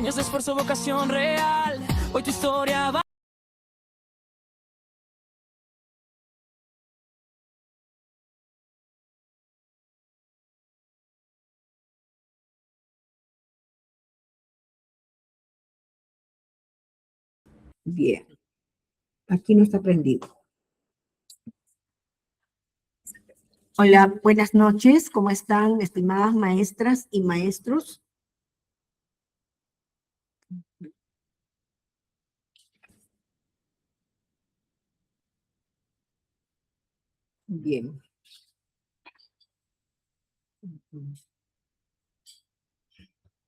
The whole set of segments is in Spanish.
Años de esfuerzo, vocación real. Hoy tu historia va. Bien, aquí no está prendido. Hola, buenas noches. ¿Cómo están, estimadas maestras y maestros? Bien.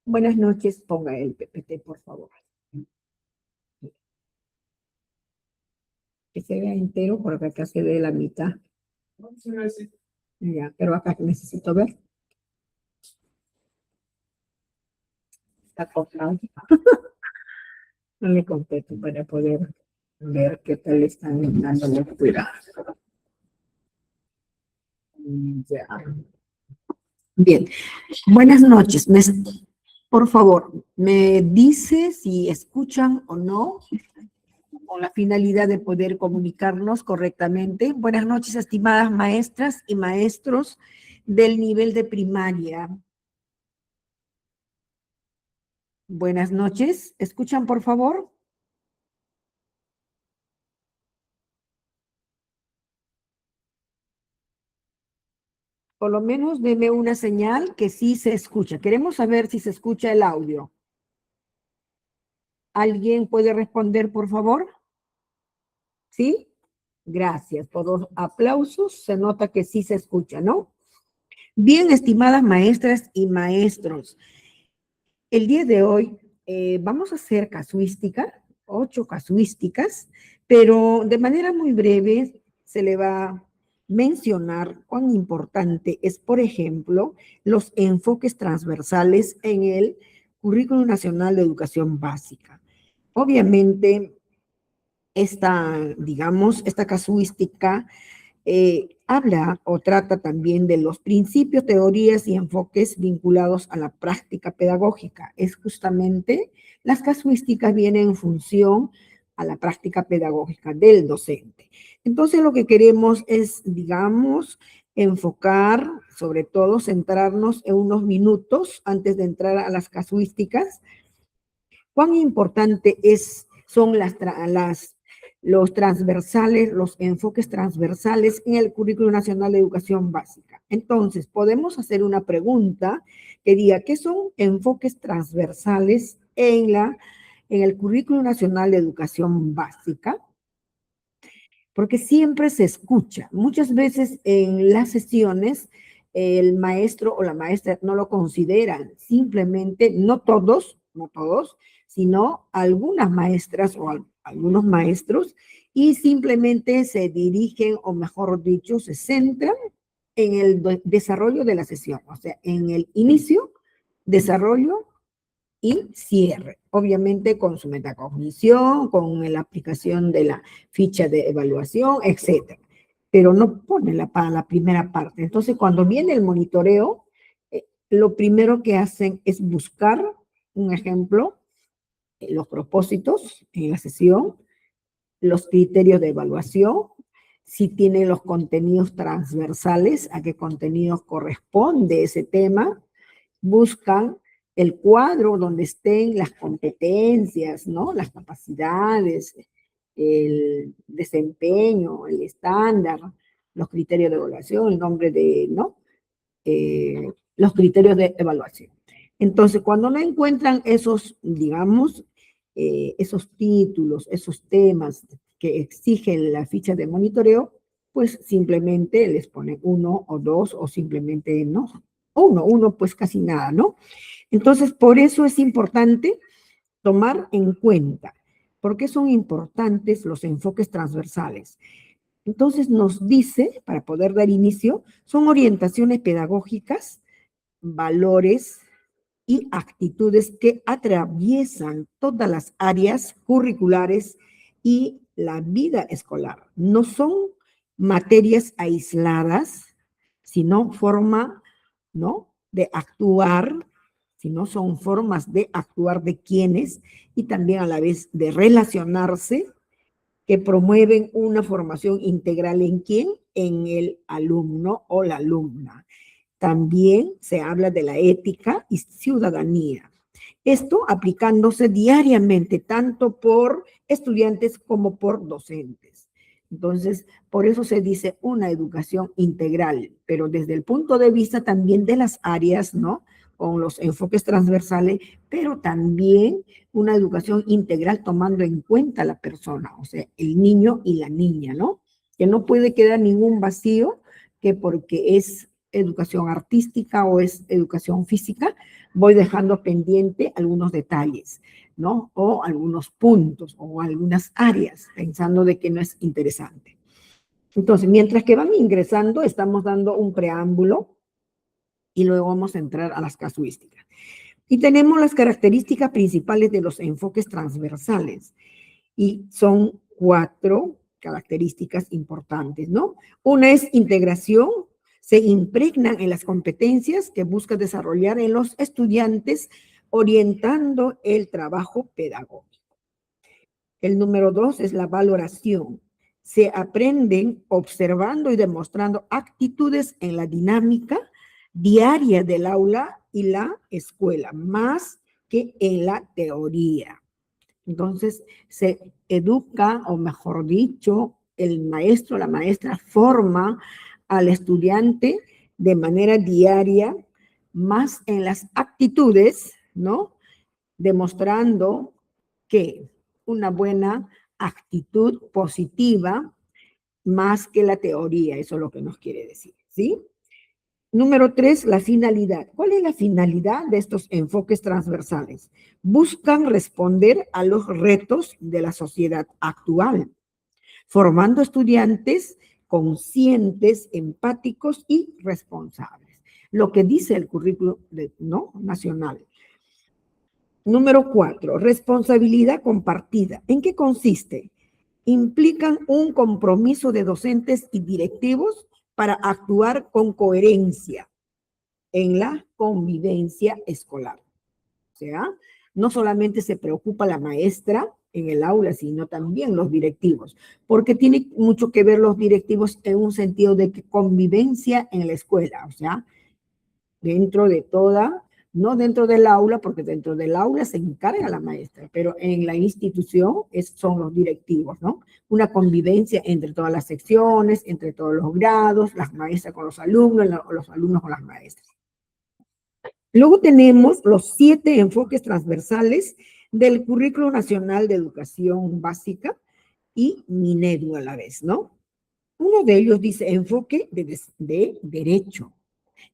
Buenas noches. Ponga el PPT, por favor. Que se vea entero, porque acá se ve la mitad. Ya, pero acá necesito ver. Está cortado. No le contesto para poder ver qué tal están dando lectura. Ya. Bien. Buenas noches. Por favor, me dice si escuchan o no, con la finalidad de poder comunicarnos correctamente. Buenas noches, estimadas maestras y maestros del nivel de primaria. Buenas noches. ¿Escuchan, por favor? Por lo menos deme una señal que sí se escucha. Queremos saber si se escucha el audio. ¿Alguien puede responder, por favor? ¿Sí? Gracias. Por los aplausos se nota que sí se escucha, ¿no? Bien, estimadas maestras y maestros, el día de hoy vamos a hacer casuística, 8 casuísticas, pero de manera muy breve se le va a mencionar cuán importante es, por ejemplo, los enfoques transversales en el Currículum Nacional de Educación Básica. Obviamente, esta casuística habla o trata también de los principios, teorías y enfoques vinculados a la práctica pedagógica. Es justamente, las casuísticas vienen en función a la práctica pedagógica del docente. Entonces, lo que queremos es, enfocar, sobre todo, centrarnos en unos minutos antes de entrar a las casuísticas. ¿Cuán importante son los transversales, los enfoques transversales en el Currículo Nacional de Educación Básica? Entonces, podemos hacer una pregunta que diga, ¿qué son enfoques transversales en el Currículo Nacional de Educación Básica? Porque siempre se escucha. Muchas veces en las sesiones el maestro o la maestra no lo consideran. Simplemente, no todos, sino algunas maestras o algunos maestros, y simplemente se dirigen, o mejor dicho, se centran en el desarrollo de la sesión, o sea, en el inicio, desarrollo y cierre. Obviamente con su metacognición, con la aplicación de la ficha de evaluación, etcétera. Pero no pone para la primera parte. Entonces, cuando viene el monitoreo, lo primero que hacen es buscar un ejemplo, los propósitos en la sesión, los criterios de evaluación, si tiene los contenidos transversales, a qué contenidos corresponde ese tema, buscan el cuadro donde estén las competencias, ¿no? Las capacidades, el desempeño, el estándar, los criterios de evaluación, el nombre de, ¿no? Los criterios de evaluación. Entonces, cuando no encuentran esos, esos títulos, esos temas que exigen la ficha de monitoreo, pues simplemente les pone 1 o 2 o simplemente no. Uno pues casi nada, ¿no? Entonces, por eso es importante tomar en cuenta, ¿por qué son importantes los enfoques transversales? Entonces nos dice, para poder dar inicio, son orientaciones pedagógicas, valores y actitudes que atraviesan todas las áreas curriculares y la vida escolar. No son materias aisladas, sino forma, ¿no?, de actuar, sino son formas de actuar de quienes y también a la vez de relacionarse que promueven una formación integral en quién, en el alumno o la alumna. También se habla de la ética y ciudadanía. Esto aplicándose diariamente tanto por estudiantes como por docentes. Entonces, por eso se dice una educación integral, pero desde el punto de vista también de las áreas, ¿no? Con los enfoques transversales, pero también una educación integral tomando en cuenta a la persona, o sea, el niño y la niña, ¿no? Que no puede quedar ningún vacío que porque es educación artística o es educación física, voy dejando pendiente algunos detalles, ¿no? O algunos puntos o algunas áreas, pensando de que no es interesante. Entonces, mientras que van ingresando, estamos dando un preámbulo y luego vamos a entrar a las casuísticas. Y tenemos las características principales de los enfoques transversales. Y son 4 características importantes, ¿no? Una es integración, se impregnan en las competencias que busca desarrollar en los estudiantes, orientando el trabajo pedagógico. El número 2 es la valoración. Se aprenden observando y demostrando actitudes en la dinámica diaria del aula y la escuela, más que en la teoría. Entonces, se educa, o mejor dicho, el maestro, la maestra forma al estudiante de manera diaria, más en las actitudes, ¿no? Demostrando que una buena actitud positiva más que la teoría, eso es lo que nos quiere decir, ¿sí? Número 3, la finalidad. ¿Cuál es la finalidad de estos enfoques transversales? Buscan responder a los retos de la sociedad actual, formando estudiantes conscientes, empáticos y responsables. Lo que dice el currículo nacional. Número 4, responsabilidad compartida. ¿En qué consiste? Implican un compromiso de docentes y directivos para actuar con coherencia en la convivencia escolar. O sea, no solamente se preocupa la maestra en el aula, sino también los directivos, porque tiene mucho que ver los directivos en un sentido de que convivencia en la escuela, o sea, dentro de toda, no dentro del aula, porque dentro del aula se encarga la maestra, pero en la institución son los directivos, ¿no? Una convivencia entre todas las secciones, entre todos los grados, las maestras con los alumnos con las maestras. Luego tenemos los 7 enfoques transversales del Currículo Nacional de Educación Básica y Minedu a la vez, ¿no? Uno de ellos dice enfoque de derecho.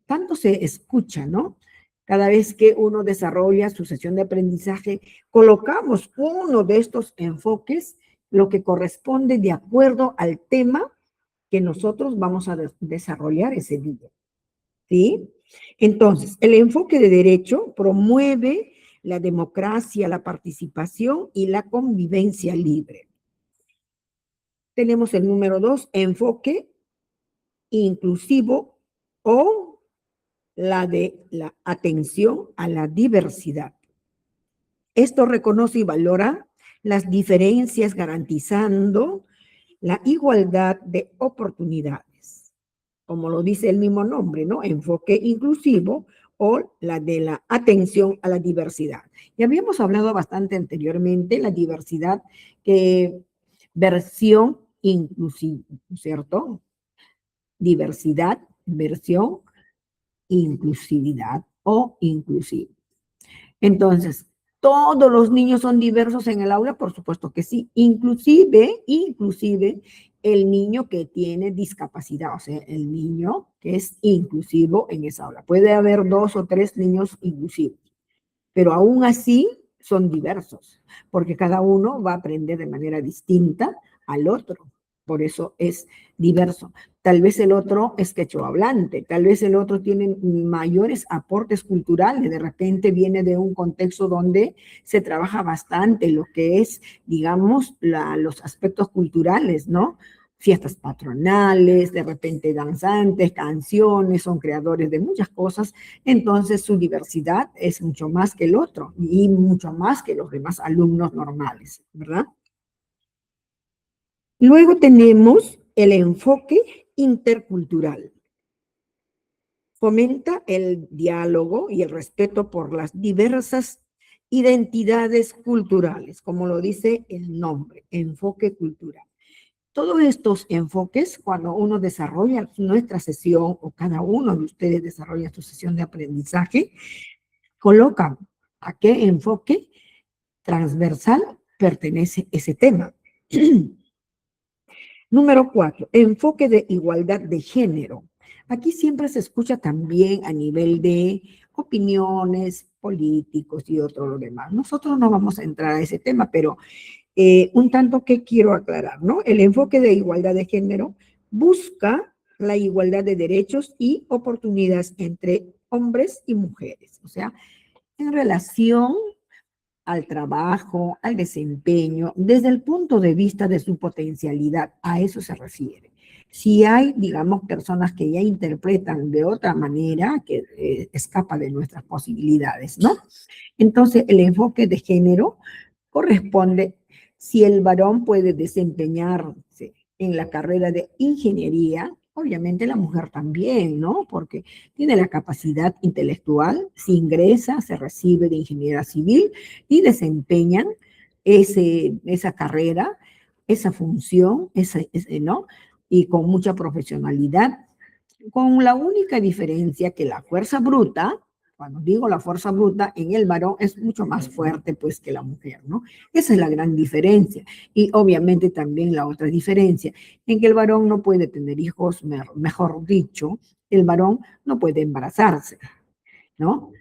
Tanto se escucha, ¿no? Cada vez que uno desarrolla su sesión de aprendizaje, colocamos uno de estos enfoques, lo que corresponde de acuerdo al tema que nosotros vamos a desarrollar ese día, ¿sí? Entonces, el enfoque de derecho promueve la democracia, la participación y la convivencia libre. Tenemos el número 2, enfoque inclusivo o la de la atención a la diversidad. Esto reconoce y valora las diferencias garantizando la igualdad de oportunidades. Como lo dice el mismo nombre, ¿no? Enfoque inclusivo o la de la atención a la diversidad. Ya habíamos hablado bastante anteriormente la diversidad, que versión inclusiva, ¿cierto? Diversidad, versión inclusividad o inclusivo. Entonces, ¿todos los niños son diversos en el aula? Por supuesto que sí. Inclusive el niño que tiene discapacidad, o sea, el niño que es inclusivo en esa aula. Puede haber 2 o 3 niños inclusivos, pero aún así son diversos, porque cada uno va a aprender de manera distinta al otro. Por eso es diverso. Tal vez el otro es quechua hablante, tal vez el otro tiene mayores aportes culturales, de repente viene de un contexto donde se trabaja bastante lo que es, digamos, los aspectos culturales, ¿no? fiestas patronales, de repente danzantes, canciones, son creadores de muchas cosas, entonces su diversidad es mucho más que el otro y mucho más que los demás alumnos normales, ¿verdad? Luego tenemos el enfoque intercultural. Fomenta el diálogo y el respeto por las diversas identidades culturales, como lo dice el nombre, enfoque cultural. Todos estos enfoques, cuando uno desarrolla nuestra sesión o cada uno de ustedes desarrolla su sesión de aprendizaje, colocan a qué enfoque transversal pertenece ese tema. Número 4, enfoque de igualdad de género. Aquí siempre se escucha también a nivel de opiniones políticos y otro lo demás. Nosotros no vamos a entrar a ese tema, pero un tanto que quiero aclarar, ¿no? El enfoque de igualdad de género busca la igualdad de derechos y oportunidades entre hombres y mujeres, o sea, en relación al trabajo, al desempeño, desde el punto de vista de su potencialidad, a eso se refiere. Si hay, digamos, personas que ya interpretan de otra manera, que escapa de nuestras posibilidades, ¿no? Entonces, el enfoque de género corresponde si el varón puede desempeñarse en la carrera de ingeniería, obviamente la mujer también, ¿no? Porque tiene la capacidad intelectual, si ingresa, se recibe de ingeniería civil y desempeñan esa carrera, esa función, ¿no? Y con mucha profesionalidad, con la única diferencia que la fuerza bruta, cuando digo la fuerza bruta, en el varón es mucho más fuerte pues que la mujer, ¿no? Esa es la gran diferencia. Y obviamente también la otra diferencia, en que el varón no puede tener hijos, mejor dicho, el varón no puede embarazarse, ¿no?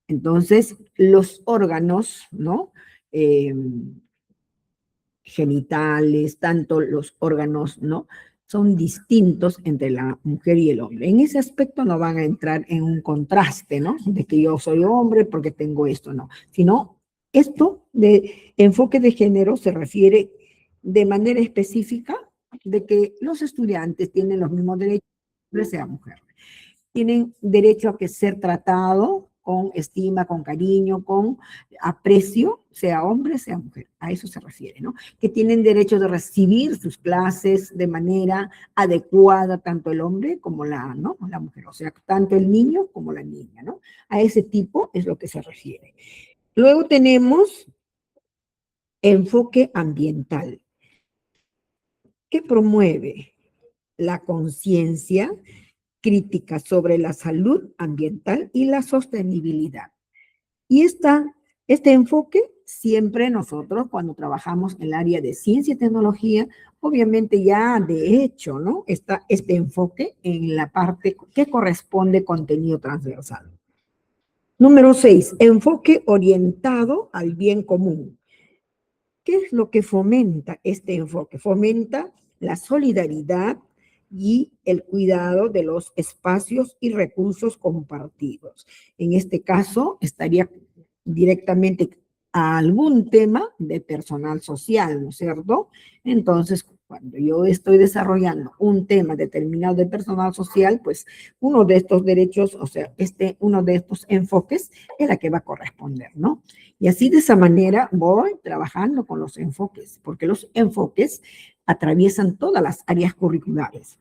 Entonces, los órganos, ¿no? Genitales, tanto los órganos, ¿no? Son distintos entre la mujer y el hombre. En ese aspecto no van a entrar en un contraste, ¿no? De que yo soy hombre porque tengo esto, no. Sino, esto de enfoque de género se refiere de manera específica de que los estudiantes tienen los mismos derechos, hombre sea mujer. Tienen derecho a que ser tratado con estima, con cariño, con aprecio, sea hombre, sea mujer. A eso se refiere, ¿no? Que tienen derecho de recibir sus clases de manera adecuada, tanto el hombre como ¿no? La mujer, o sea, tanto el niño como la niña, ¿no? A ese tipo es lo que se refiere. Luego tenemos enfoque ambiental, que promueve la conciencia crítica sobre la salud ambiental y la sostenibilidad. Y este enfoque, siempre nosotros cuando trabajamos en el área de ciencia y tecnología, obviamente ya de hecho, ¿no? Está este enfoque en la parte que corresponde contenido transversal. Número 6, enfoque orientado al bien común. ¿Qué es lo que fomenta este enfoque? Fomenta la solidaridad y el cuidado de los espacios y recursos compartidos. En este caso, estaría directamente a algún tema de personal social, ¿no es cierto? Entonces, cuando yo estoy desarrollando un tema determinado de personal social, pues uno de estos derechos, o sea, uno de estos enfoques es la que va a corresponder, ¿no? Y así de esa manera voy trabajando con los enfoques, porque los enfoques atraviesan todas las áreas curriculares.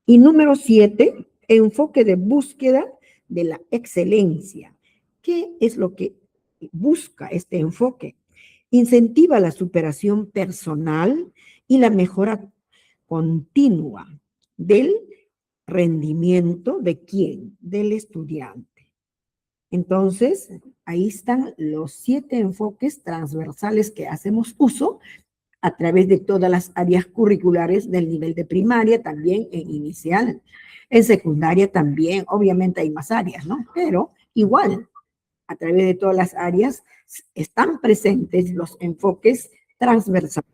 Y número 7, enfoque de búsqueda de la excelencia. ¿Qué es lo que busca este enfoque? Incentiva la superación personal y la mejora continua del rendimiento de quién, del estudiante. Entonces, ahí están los 7 enfoques transversales que hacemos uso a través de todas las áreas curriculares del nivel de primaria, también en inicial. En secundaria también, obviamente hay más áreas, ¿no? Pero igual, a través de todas las áreas están presentes los enfoques transversales.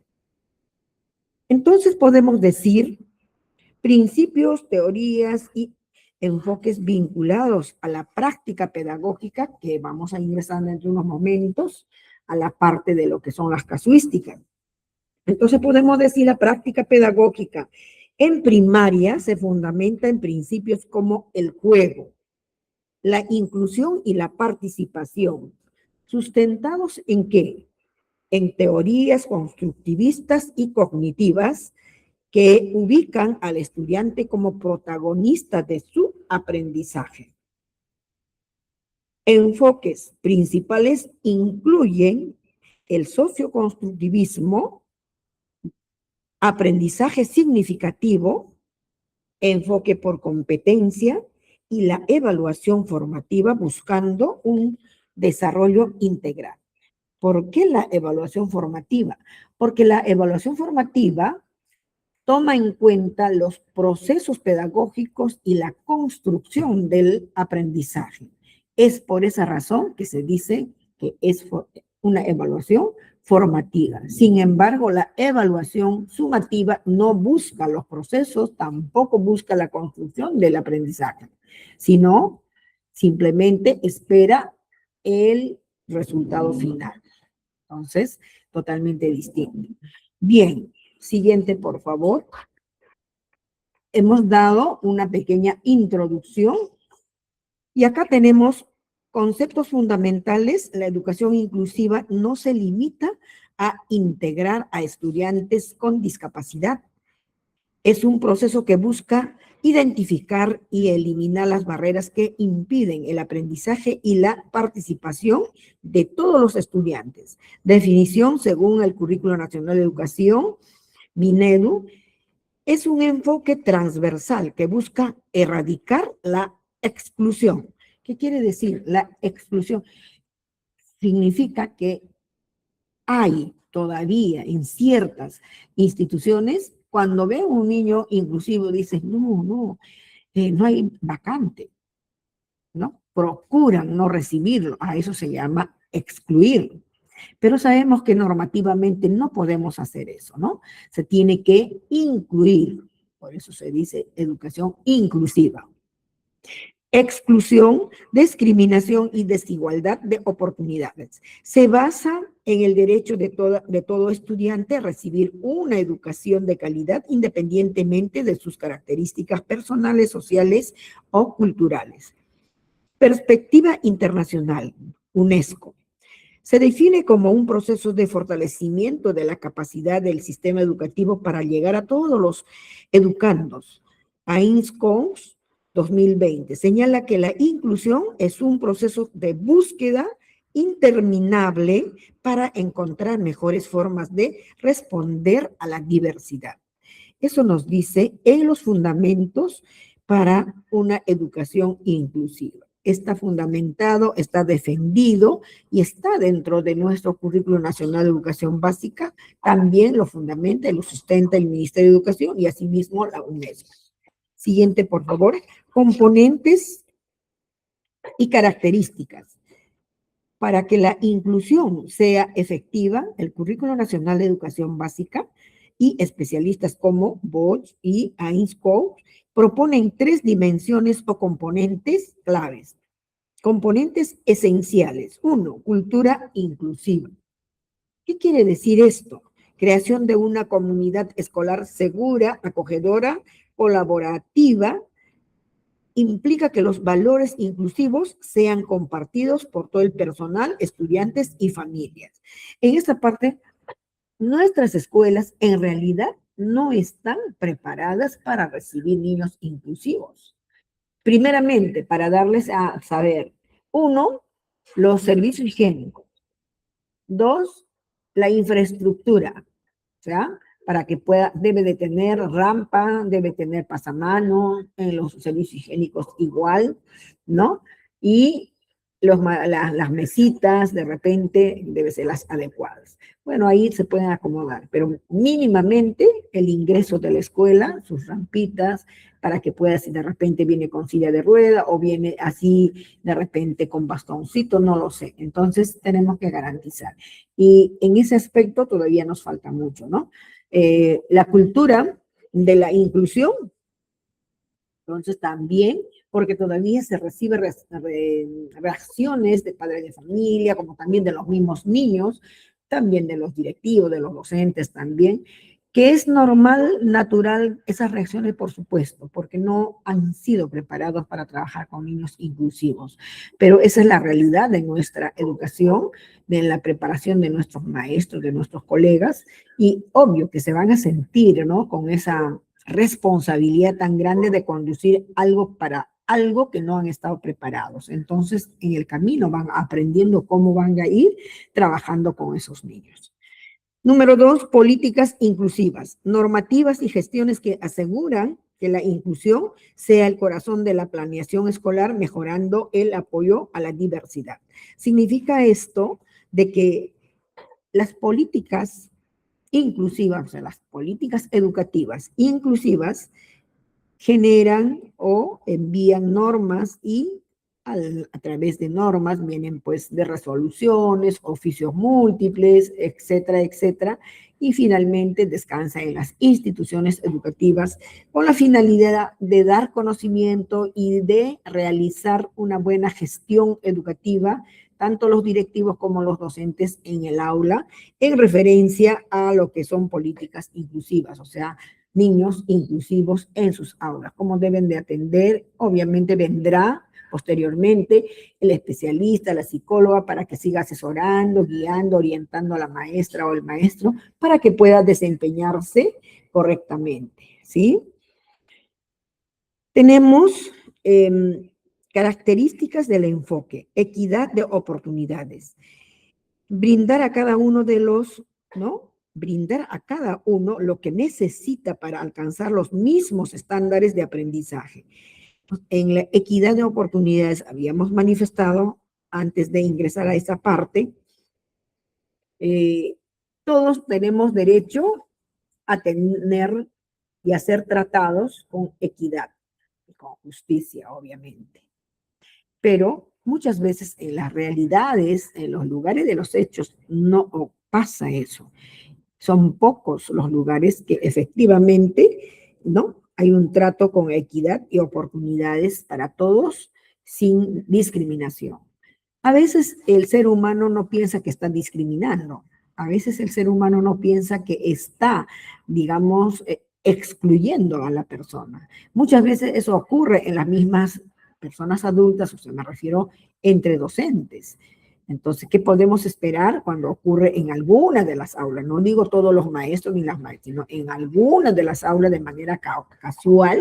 Entonces podemos decir principios, teorías y enfoques vinculados a la práctica pedagógica que vamos a ingresar dentro de unos momentos a la parte de lo que son las casuísticas. Entonces podemos decir la práctica pedagógica en primaria se fundamenta en principios como el juego, la inclusión y la participación, sustentados en qué? En teorías constructivistas y cognitivas que ubican al estudiante como protagonista de su aprendizaje. Enfoques principales incluyen el socioconstructivismo, aprendizaje significativo, enfoque por competencia y la evaluación formativa buscando un desarrollo integral. ¿Por qué la evaluación formativa? Porque la evaluación formativa toma en cuenta los procesos pedagógicos y la construcción del aprendizaje. Es por esa razón que se dice que es una evaluación formativa. Sin embargo, la evaluación sumativa no busca los procesos, tampoco busca la construcción del aprendizaje, sino simplemente espera el resultado final. Entonces, totalmente distinto. Bien, siguiente, por favor. Hemos dado una pequeña introducción y acá tenemos conceptos fundamentales. La educación inclusiva no se limita a integrar a estudiantes con discapacidad. Es un proceso que busca identificar y eliminar las barreras que impiden el aprendizaje y la participación de todos los estudiantes. Definición según el Currículo Nacional de Educación, Minedu, es un enfoque transversal que busca erradicar la exclusión. ¿Qué quiere decir la exclusión? Significa que hay todavía en ciertas instituciones, cuando ven un niño inclusivo, dicen, no hay vacante, ¿no? Procuran no recibirlo, a eso se llama excluir. Pero sabemos que normativamente no podemos hacer eso, ¿no? Se tiene que incluir, por eso se dice educación inclusiva. Exclusión, discriminación y desigualdad de oportunidades. Se basa en el derecho de todo estudiante a recibir una educación de calidad independientemente de sus características personales, sociales o culturales. Perspectiva internacional, UNESCO. Se define como un proceso de fortalecimiento de la capacidad del sistema educativo para llegar a todos los educandos. Ainscoes 2020 señala que la inclusión es un proceso de búsqueda interminable para encontrar mejores formas de responder a la diversidad. Eso nos dice en los fundamentos para una educación inclusiva. Está fundamentado, está defendido y está dentro de nuestro Currículo Nacional de Educación Básica. También lo fundamenta y lo sustenta el Ministerio de Educación y asimismo la UNESCO. Siguiente, por favor. Componentes y características. Para que la inclusión sea efectiva, el Currículo Nacional de Educación Básica y especialistas como Bosch y Ainscoe proponen 3 dimensiones o componentes claves. Componentes esenciales. 1, cultura inclusiva. ¿Qué quiere decir esto? Creación de una comunidad escolar segura, acogedora, colaborativa, implica que los valores inclusivos sean compartidos por todo el personal, estudiantes y familias. En esta parte, nuestras escuelas en realidad no están preparadas para recibir niños inclusivos. Primeramente, para darles a saber, 1, los servicios higiénicos. 2, la infraestructura, ¿ya? Para que pueda, debe de tener rampa, debe tener pasamano, en los servicios higiénicos igual, ¿no? Y las mesitas, de repente, deben ser las adecuadas. Bueno, ahí se pueden acomodar, pero mínimamente el ingreso de la escuela, sus rampitas, para que pueda, si de repente viene con silla de rueda o viene así de repente con bastoncito, no lo sé. Entonces tenemos que garantizar. Y en ese aspecto todavía nos falta mucho, ¿no? La cultura de la inclusión, entonces también, porque todavía se recibe reacciones de padres de familia, como también de los mismos niños, también de los directivos, de los docentes también, que es normal, natural esas reacciones, por supuesto, porque no han sido preparados para trabajar con niños inclusivos. Pero esa es la realidad de nuestra educación, de la preparación de nuestros maestros, de nuestros colegas, y obvio que se van a sentir, ¿no?, con esa responsabilidad tan grande de conducir algo para algo que no han estado preparados. Entonces, en el camino van aprendiendo cómo van a ir trabajando con esos niños. Número 2, políticas inclusivas, normativas y gestiones que aseguran que la inclusión sea el corazón de la planeación escolar, mejorando el apoyo a la diversidad. Significa esto de que las políticas inclusivas, o sea, las políticas educativas inclusivas generan o envían normas y a través de normas vienen pues de resoluciones, oficios múltiples, etcétera, etcétera, y finalmente descansa en las instituciones educativas con la finalidad de dar conocimiento y de realizar una buena gestión educativa, tanto los directivos como los docentes en el aula, en referencia a lo que son políticas inclusivas, o sea, niños inclusivos en sus aulas, cómo deben de atender. Obviamente vendrá posteriormente el especialista, la psicóloga, para que siga asesorando, guiando, orientando a la maestra o el maestro para que pueda desempeñarse correctamente, ¿sí? Tenemos características del enfoque, equidad de oportunidades, brindar a cada uno de los, ¿no?, brindar a cada uno lo que necesita para alcanzar los mismos estándares de aprendizaje. En la equidad de oportunidades habíamos manifestado antes de ingresar a esa parte, todos tenemos derecho a tener y a ser tratados con equidad y con justicia, obviamente. Pero muchas veces en las realidades, en los lugares de los hechos, no pasa eso. Son pocos los lugares que efectivamente, ¿no?, hay un trato con equidad y oportunidades para todos sin discriminación. A veces el ser humano no piensa que está discriminando. A veces el ser humano no piensa que está, digamos, excluyendo a la persona. Muchas veces eso ocurre en las mismas personas adultas, o sea, me refiero entre docentes. Entonces, ¿qué podemos esperar cuando ocurre en alguna de las aulas? No digo todos los maestros ni las maestras, sino en algunas de las aulas de manera casual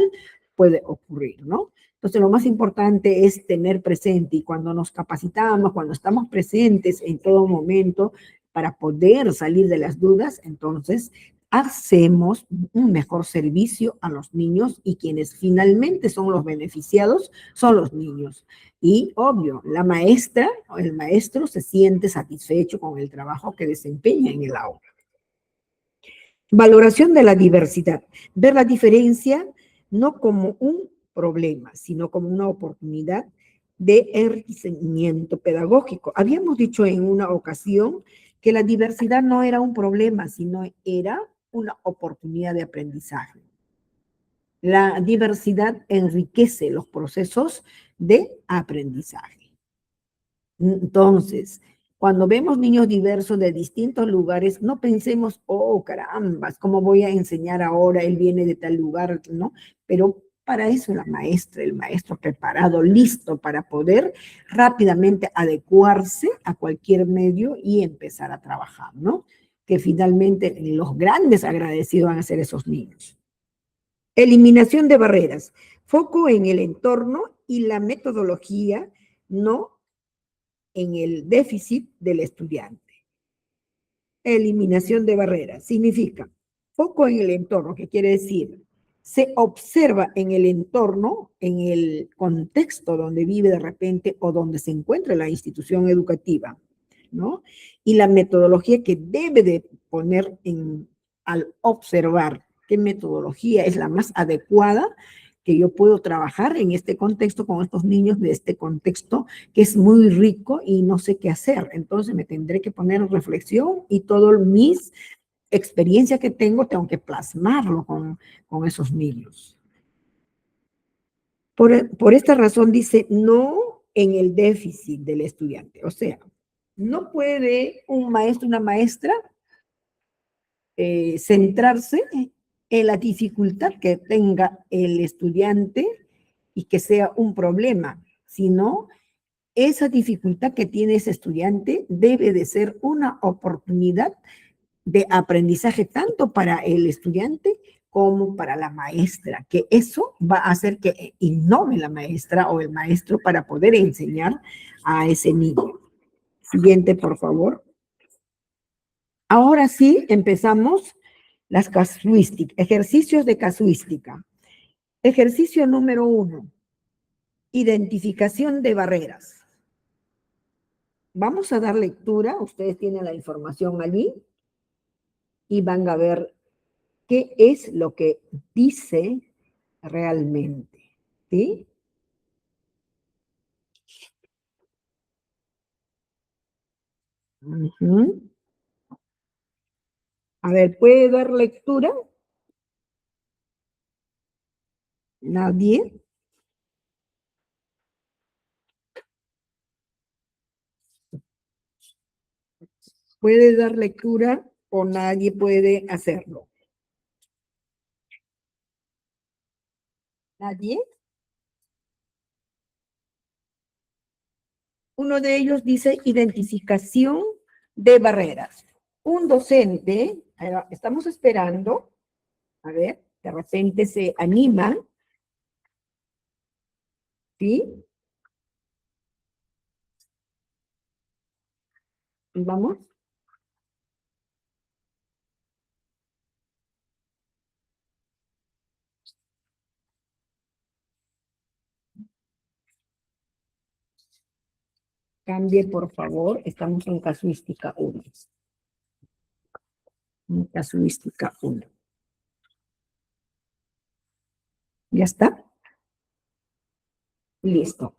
puede ocurrir, ¿no? Entonces, lo más importante es tener presente, y cuando nos capacitamos, cuando estamos presentes en todo momento para poder salir de las dudas, entonces hacemos un mejor servicio a los niños, y quienes finalmente son los beneficiados son los niños. Y obvio, la maestra o el maestro se siente satisfecho con el trabajo que desempeña en el aula. Valoración de la diversidad. Ver la diferencia no como un problema, sino como una oportunidad de enriquecimiento pedagógico. Habíamos dicho en una ocasión que la diversidad no era un problema, sino era una oportunidad de aprendizaje. La diversidad enriquece los procesos de aprendizaje. Entonces, cuando vemos niños diversos de distintos lugares, no pensemos, oh, carambas, ¿cómo voy a enseñar ahora? Él viene de tal lugar, ¿no? Pero para eso la maestra, el maestro preparado, listo para poder rápidamente adecuarse a cualquier medio y empezar a trabajar, ¿no? Que finalmente los grandes agradecidos van a ser esos niños. Eliminación de barreras, foco en el entorno y la metodología, no en el déficit del estudiante. Eliminación de barreras significa foco en el entorno, que quiere decir, se observa en el entorno, en el contexto donde vive de repente o donde se encuentra la institución educativa, ¿no? Y la metodología que debe de poner al observar qué metodología es la más adecuada que yo puedo trabajar en este contexto, con estos niños de este contexto que es muy rico y no sé qué hacer. Entonces me tendré que poner en reflexión y todas mis experiencias que tengo que plasmarlo con esos niños. Por esta razón dice, no en el déficit del estudiante. O sea, No puede un maestro, una maestra, centrarse en la dificultad que tenga el estudiante y que sea un problema, sino esa dificultad que tiene ese estudiante debe de ser una oportunidad de aprendizaje tanto para el estudiante como para la maestra, que eso va a hacer que innove la maestra o el maestro para poder enseñar a ese niño. Siguiente, por favor. Ahora sí, empezamos las casuísticas, ejercicios de casuística. Ejercicio número 1, identificación de barreras. Vamos a dar lectura, ustedes tienen la información allí y van a ver qué es lo que dice realmente, ¿sí? Uh-huh. A ver, ¿puede dar lectura? ¿Nadie? ¿Puede dar lectura o nadie puede hacerlo? ¿Nadie? Uno de ellos dice identificación de barreras. Un docente, estamos esperando, a ver, de repente se anima, ¿sí? Vamos. Cambie, por favor. Estamos en casuística 1. En casuística 1. ¿Ya está? Listo.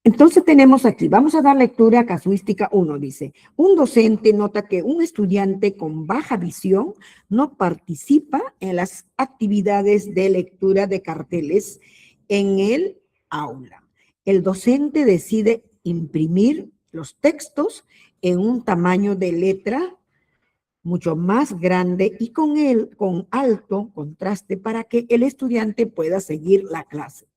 Entonces tenemos aquí, vamos a dar lectura a casuística 1, dice, un docente nota que un estudiante con baja visión no participa en las actividades de lectura de carteles en el aula. El docente decide imprimir los textos en un tamaño de letra mucho más grande y con alto contraste para que el estudiante pueda seguir la clase.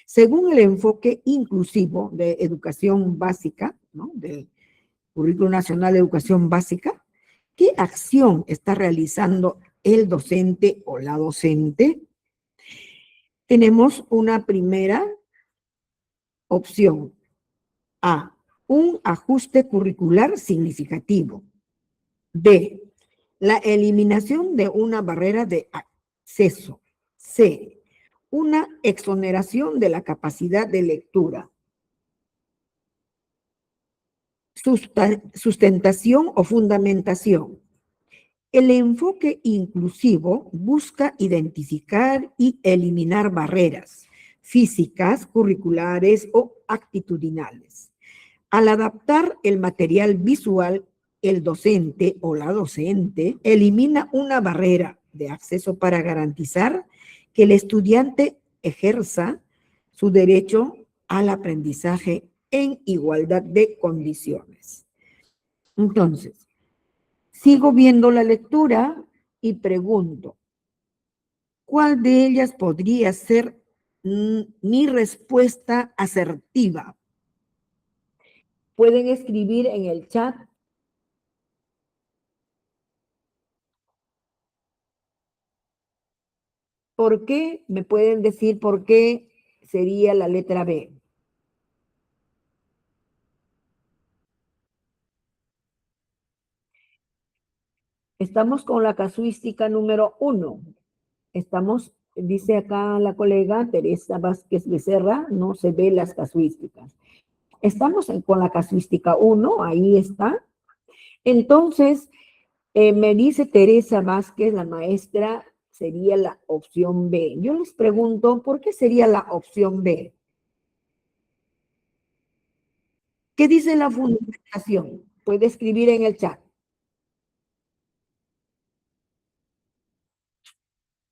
Según el enfoque inclusivo de educación básica, ¿no?, del Currículo Nacional de Educación Básica, ¿qué acción está realizando el docente o la docente? Tenemos una primera opción. A, un ajuste curricular significativo. B, la eliminación de una barrera de acceso. C, una exoneración de la capacidad de lectura. Sustentación o fundamentación. El enfoque inclusivo busca identificar y eliminar barreras físicas, curriculares o actitudinales. Al adaptar el material visual, el docente o la docente elimina una barrera de acceso para garantizar que el estudiante ejerza su derecho al aprendizaje en igualdad de condiciones. Entonces, sigo viendo la lectura y pregunto, ¿cuál de ellas podría ser mi respuesta asertiva? Pueden escribir en el chat. ¿Por qué? ¿Me pueden decir por qué sería la letra B? Estamos con la casuística número 1. Estamos, dice acá la colega Teresa Vázquez Becerra, no se ve las casuísticas. Estamos con la casuística 1, ahí está. Entonces, me dice Teresa Vázquez, la maestra, sería la opción B. Yo les pregunto, ¿por qué sería la opción B? ¿Qué dice la fundamentación? Puede escribir en el chat.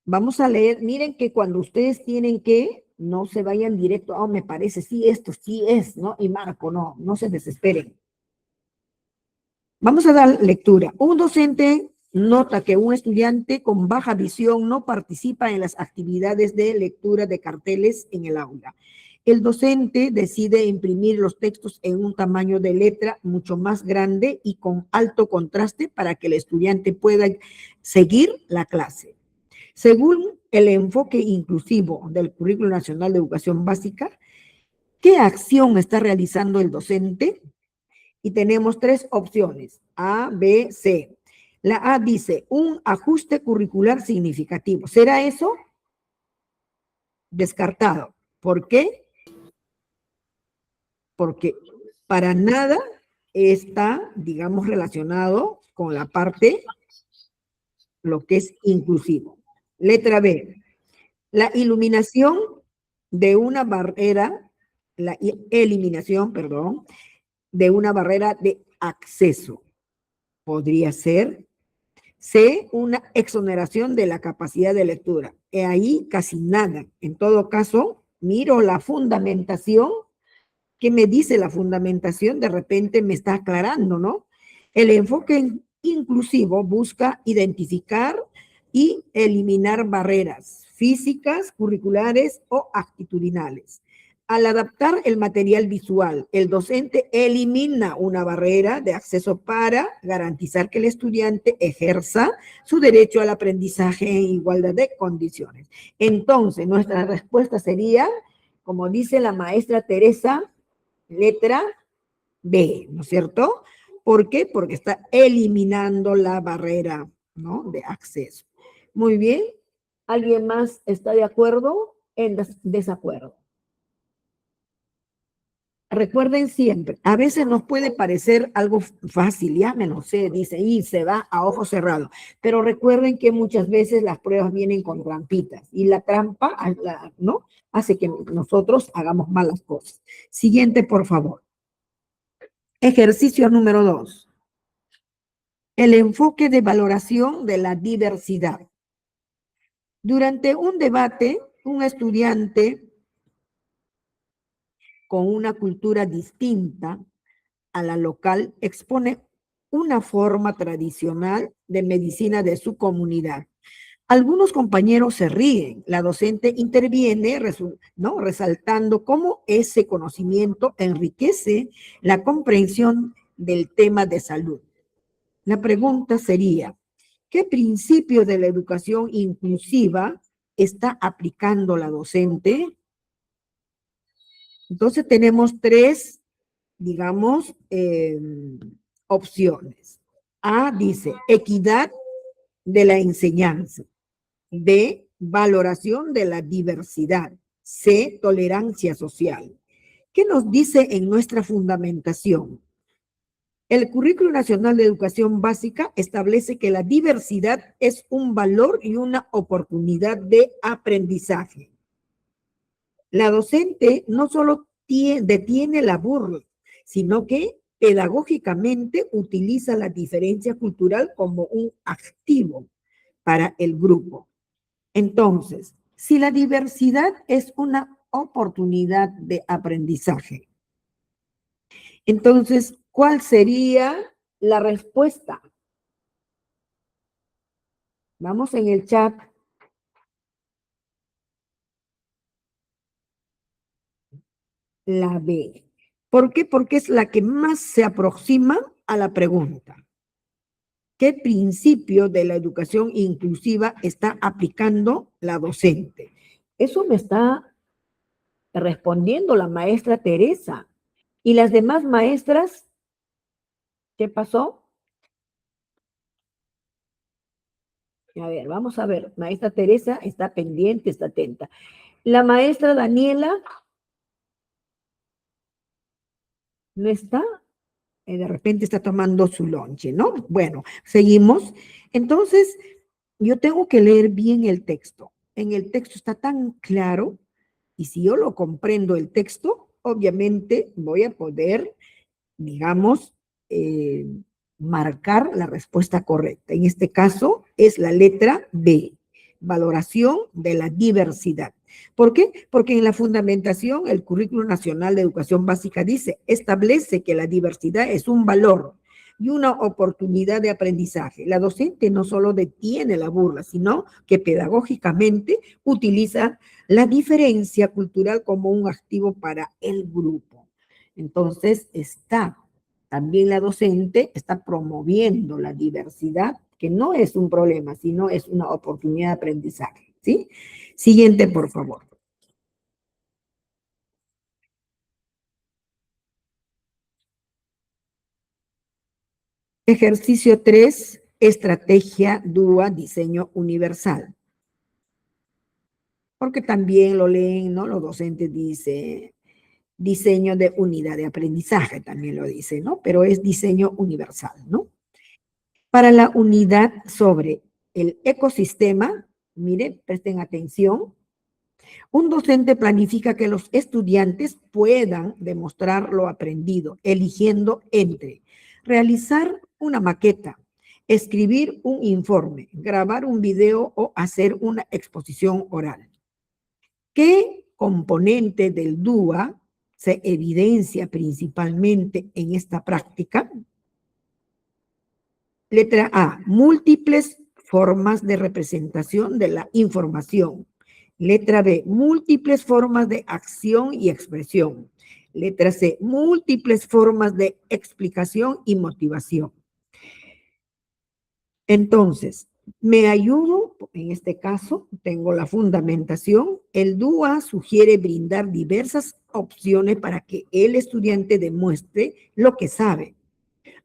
Vamos a leer, miren que cuando ustedes tienen que, no se vayan directo, oh, me parece, sí, esto sí es, ¿no? Y marco, no se desesperen. Vamos a dar lectura. Un docente nota que un estudiante con baja visión no participa en las actividades de lectura de carteles en el aula. El docente decide imprimir los textos en un tamaño de letra mucho más grande y con alto contraste para que el estudiante pueda seguir la clase. Según el enfoque inclusivo del Currículo Nacional de Educación Básica, ¿qué acción está realizando el docente? Y tenemos tres opciones, A, B, C. La A dice, un ajuste curricular significativo. ¿Será eso? Descartado. ¿Por qué? Porque para nada está, digamos, relacionado con la parte, lo que es inclusivo. Letra B, la iluminación de una barrera, la eliminación, perdón, de una barrera de acceso. Podría ser. C, una exoneración de la capacidad de lectura. Ahí casi nada. En todo caso, miro la fundamentación. ¿Qué me dice la fundamentación? De repente me está aclarando, ¿no? El enfoque inclusivo busca identificar y eliminar barreras físicas, curriculares o actitudinales. Al adaptar el material visual, el docente elimina una barrera de acceso para garantizar que el estudiante ejerza su derecho al aprendizaje en igualdad de condiciones. Entonces, nuestra respuesta sería, como dice la maestra Teresa, letra B, ¿no es cierto? ¿Por qué? Porque está eliminando la barrera, ¿no?, de acceso. Muy bien. ¿Alguien más está de acuerdo? En desacuerdo. Recuerden siempre, a veces nos puede parecer algo fácil, ya me lo sé, dice, y se va a ojos cerrados, pero recuerden que muchas veces las pruebas vienen con trampitas, y la trampa, ¿no?, hace que nosotros hagamos malas cosas. Siguiente, por favor. Ejercicio número 2. El enfoque de valoración de la diversidad. Durante un debate, un estudiante con una cultura distinta a la local expone una forma tradicional de medicina de su comunidad. Algunos compañeros se ríen, la docente interviene, ¿no?, resaltando cómo ese conocimiento enriquece la comprensión del tema de salud. La pregunta sería, ¿qué principio de la educación inclusiva está aplicando la docente? Entonces tenemos tres, digamos, opciones. A dice, equidad de la enseñanza. B, valoración de la diversidad. C, tolerancia social. ¿Qué nos dice en nuestra fundamentación? El Currículo Nacional de Educación Básica establece que la diversidad es un valor y una oportunidad de aprendizaje. La docente no solo detiene la burla, sino que pedagógicamente utiliza la diferencia cultural como un activo para el grupo. Entonces, si la diversidad es una oportunidad de aprendizaje, entonces, ¿cuál sería la respuesta? Vamos en el chat. La B. ¿Por qué? Porque es la que más se aproxima a la pregunta. ¿Qué principio de la educación inclusiva está aplicando la docente? Eso me está respondiendo la maestra Teresa. ¿Y las demás maestras? ¿Qué pasó? A ver, vamos a ver. Maestra Teresa está pendiente, está atenta. La maestra Daniela no está. De repente está tomando su lonche, ¿no? Bueno, seguimos. Entonces, yo tengo que leer bien el texto. En el texto está tan claro, y si yo lo comprendo el texto, obviamente voy a poder, digamos, marcar la respuesta correcta. En este caso es la letra B, valoración de la diversidad. ¿Por qué? Porque en la fundamentación el Currículo Nacional de Educación Básica dice, establece que la diversidad es un valor y una oportunidad de aprendizaje. La docente no solo detiene la burla, sino que pedagógicamente utiliza la diferencia cultural como un activo para el grupo. Entonces, también la docente está promoviendo la diversidad, que no es un problema, sino es una oportunidad de aprendizaje, ¿sí? Siguiente, por favor. Ejercicio 3, estrategia DUA, diseño universal. Porque también lo leen, ¿no? Los docentes dicen diseño de unidad de aprendizaje, también lo dice, ¿no? Pero es diseño universal, ¿no? Para la unidad sobre el ecosistema, miren, presten atención, un docente planifica que los estudiantes puedan demostrar lo aprendido, eligiendo entre realizar una maqueta, escribir un informe, grabar un video o hacer una exposición oral. ¿Qué componente del DUA se evidencia principalmente en esta práctica? Letra A, múltiples formas de representación de la información. Letra B, múltiples formas de acción y expresión. Letra C, múltiples formas de explicación y motivación. Entonces, me ayudo, en este caso, tengo la fundamentación. El DUA sugiere brindar diversas opciones para que el estudiante demuestre lo que sabe.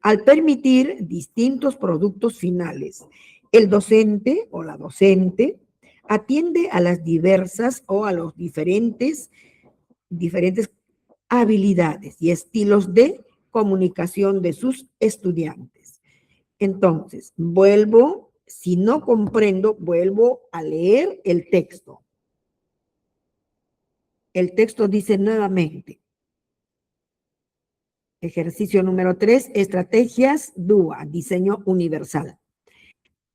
Al permitir distintos productos finales, el docente o la docente atiende a las diversas o a los diferentes habilidades y estilos de comunicación de sus estudiantes. Entonces, si no comprendo, vuelvo a leer el texto. El texto dice nuevamente, ejercicio número 3, estrategias DUA, diseño universal.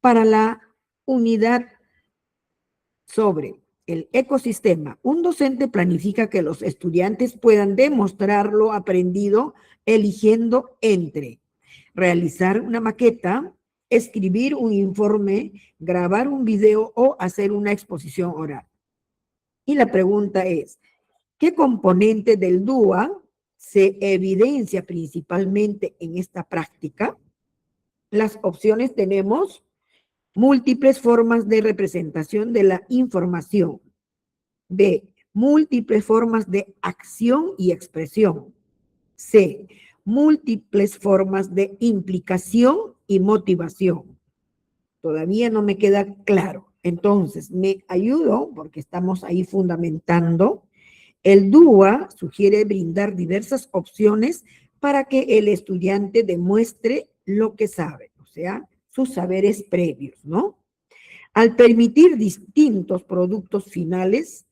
Para la unidad sobre el ecosistema, un docente planifica que los estudiantes puedan demostrar lo aprendido eligiendo entre realizar una maqueta, escribir un informe, grabar un video o hacer una exposición oral. Y la pregunta es, ¿qué componente del DUA se evidencia principalmente en esta práctica? Las opciones tenemos múltiples formas de representación de la información. B, múltiples formas de acción y expresión. C, múltiples formas de implicación y motivación. Todavía no me queda claro. Entonces, me ayudo, porque estamos ahí fundamentando. El DUA sugiere brindar diversas opciones para que el estudiante demuestre lo que sabe, o sea, sus saberes previos, ¿no? Al permitir distintos productos finales,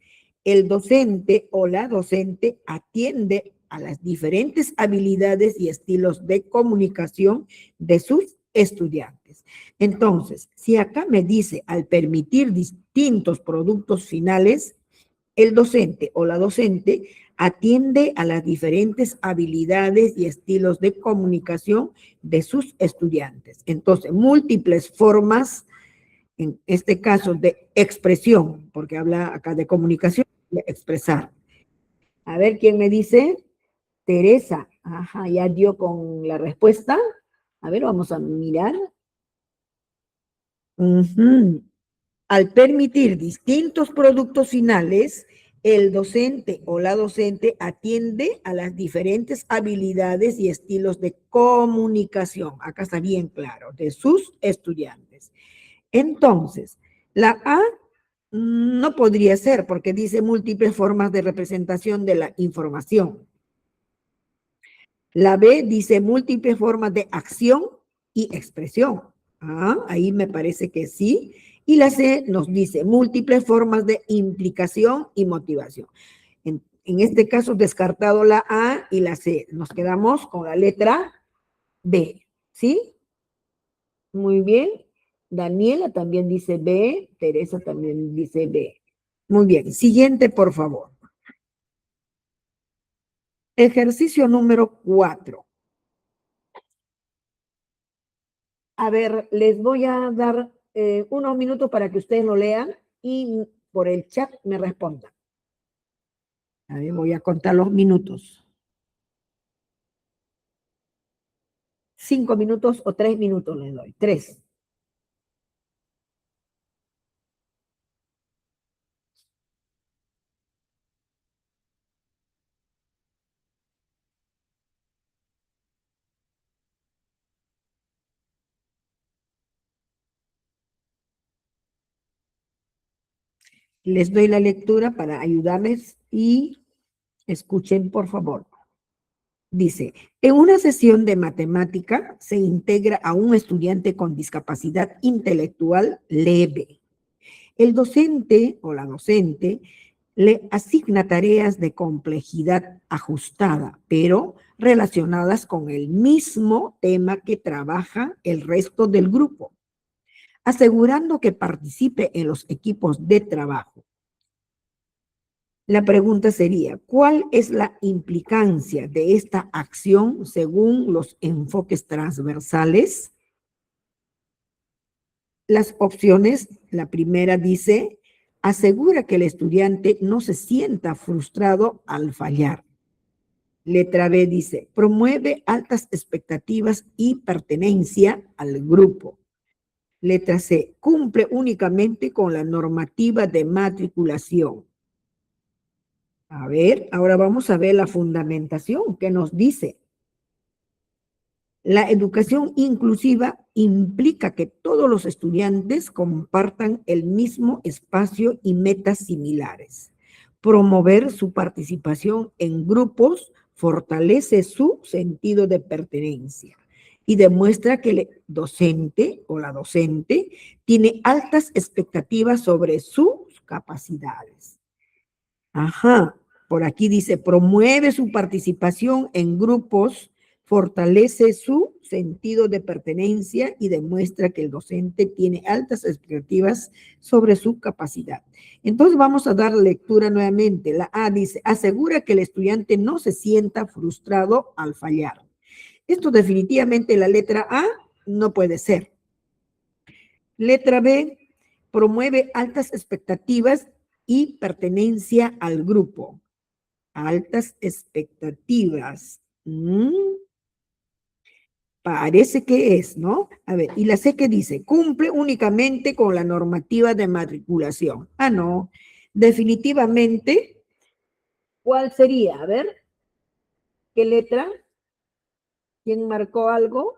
el docente o la docente atiende a las diferentes habilidades y estilos de comunicación de sus estudiantes. Entonces, si acá me dice al permitir distintos productos finales, el docente o la docente atiende a las diferentes habilidades y estilos de comunicación de sus estudiantes. Entonces, múltiples formas, en este caso de expresión, porque habla acá de comunicación, de expresar. A ver, ¿quién me dice? Teresa. Ajá, ya dio con la respuesta. A ver, vamos a mirar. Al permitir distintos productos finales, el docente o la docente atiende a las diferentes habilidades y estilos de comunicación. Acá está bien claro, de sus estudiantes. Entonces, la A no podría ser porque dice múltiples formas de representación de la información. La B dice múltiples formas de acción y expresión. Ahí me parece que sí. Y la C nos dice múltiples formas de implicación y motivación. En este caso, descartado la A y la C. Nos quedamos con la letra B. ¿Sí? Muy bien. Daniela también dice B. Teresa también dice B. Muy bien. Siguiente, por favor. Ejercicio número 4. A ver, les voy a dar unos minutos para que ustedes lo lean y por el chat me respondan. A ver, voy a contar los minutos. 5 minutos o 3 minutos les doy. 3. Les doy la lectura para ayudarles y escuchen, por favor. Dice, en una sesión de matemática se integra a un estudiante con discapacidad intelectual leve. El docente o la docente le asigna tareas de complejidad ajustada, pero relacionadas con el mismo tema que trabaja el resto del grupo, asegurando que participe en los equipos de trabajo. La pregunta sería, ¿cuál es la implicancia de esta acción según los enfoques transversales? Las opciones, la primera dice, asegura que el estudiante no se sienta frustrado al fallar. Letra B dice, promueve altas expectativas y pertenencia al grupo. Letra C, cumple únicamente con la normativa de matriculación. A ver, ahora vamos a ver la fundamentación que nos dice. La educación inclusiva implica que todos los estudiantes compartan el mismo espacio y metas similares. Promover su participación en grupos fortalece su sentido de pertenencia y demuestra que el docente o la docente tiene altas expectativas sobre sus capacidades. Ajá, por aquí dice, promueve su participación en grupos, fortalece su sentido de pertenencia y demuestra que el docente tiene altas expectativas sobre su capacidad. Entonces vamos a dar lectura nuevamente. La A dice, asegura que el estudiante no se sienta frustrado al fallar. Esto definitivamente la letra A no puede ser. Letra B, promueve altas expectativas y pertenencia al grupo. Altas expectativas. Parece que es, ¿no? A ver, y la C que dice, cumple únicamente con la normativa de matriculación. Ah, no. Definitivamente, ¿cuál sería? A ver, ¿qué letra? ¿Quién marcó algo?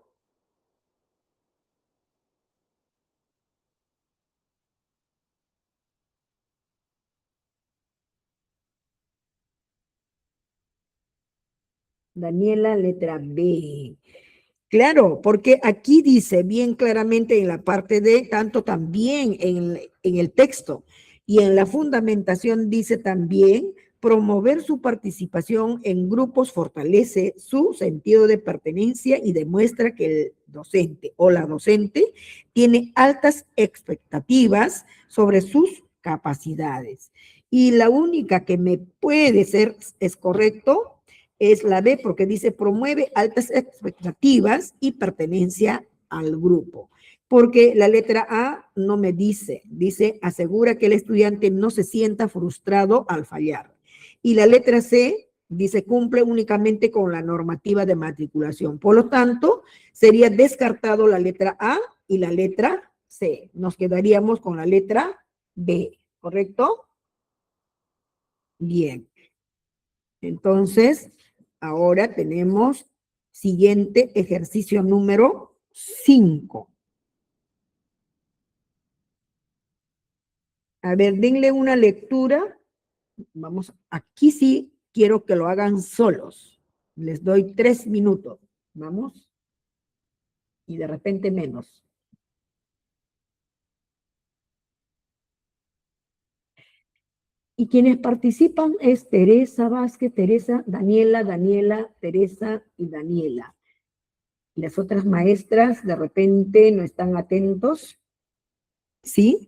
Daniela, letra B. Claro, porque aquí dice bien claramente en la parte de, tanto también en el texto y en la fundamentación dice también, promover su participación en grupos fortalece su sentido de pertenencia y demuestra que el docente o la docente tiene altas expectativas sobre sus capacidades. Y la única que me puede ser es correcto es la B, porque dice promueve altas expectativas y pertenencia al grupo. Porque la letra A no me dice, dice asegura que el estudiante no se sienta frustrado al fallar. Y la letra C dice cumple únicamente con la normativa de matriculación. Por lo tanto, sería descartado la letra A y la letra C. Nos quedaríamos con la letra B, ¿correcto? Bien. Entonces, ahora tenemos siguiente ejercicio número 5. A ver, denle una lectura. Vamos, aquí sí quiero que lo hagan solos. Les doy 3 minutos. Vamos. Y de repente menos. Y quienes participan es Teresa Vázquez, Teresa, Daniela, Daniela, Teresa y Daniela. Las otras maestras de repente no están atentos. ¿Sí?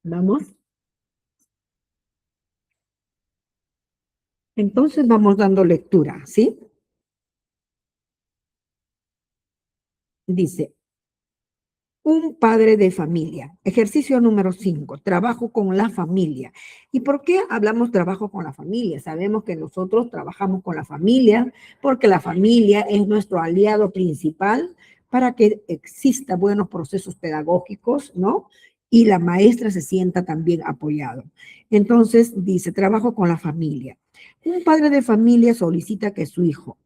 Vamos. Entonces vamos dando lectura, ¿sí? Dice, un padre de familia. Ejercicio número 5, trabajo con la familia. ¿Y por qué hablamos trabajo con la familia? Sabemos que nosotros trabajamos con la familia porque la familia es nuestro aliado principal para que exista buenos procesos pedagógicos, ¿no? Y la maestra se sienta también apoyado. Entonces, dice, trabajo con la familia. Un padre de familia solicita que su hijo,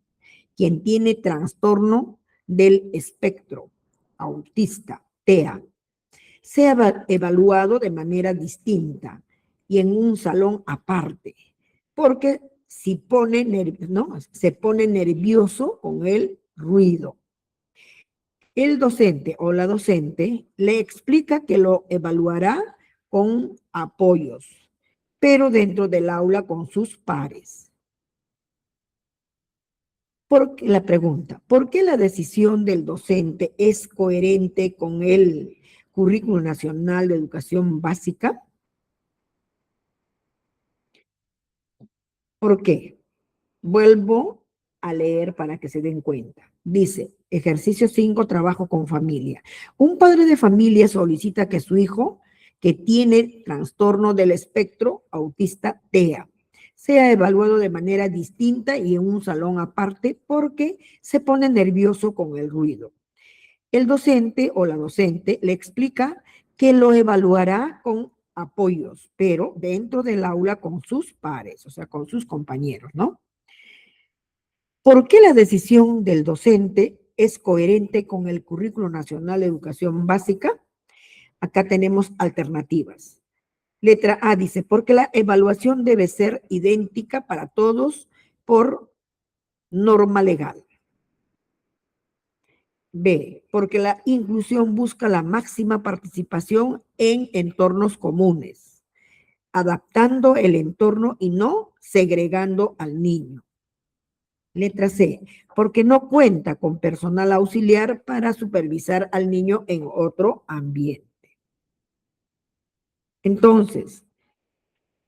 quien tiene trastorno del espectro autista, TEA, sea evaluado de manera distinta y en un salón aparte, porque si pone ¿no? Se pone nervioso con el ruido. El docente o la docente le explica que lo evaluará con apoyos, pero dentro del aula con sus pares. Porque la pregunta, ¿por qué la decisión del docente es coherente con el Currículo Nacional de Educación Básica? ¿Por qué? Vuelvo a leer para que se den cuenta. Dice, ejercicio 5, trabajo con familia. Un padre de familia solicita que su hijo, que tiene trastorno del espectro autista TEA, sea evaluado de manera distinta y en un salón aparte porque se pone nervioso con el ruido. El docente o la docente le explica que lo evaluará con apoyos, pero dentro del aula con sus pares, o sea, con sus compañeros, ¿no? ¿Por qué la decisión del docente es coherente con el Currículo Nacional de Educación Básica? Acá tenemos alternativas. Letra A dice, porque la evaluación debe ser idéntica para todos por norma legal. B, porque la inclusión busca la máxima participación en entornos comunes, adaptando el entorno y no segregando al niño. Letra C, porque no cuenta con personal auxiliar para supervisar al niño en otro ambiente. Entonces,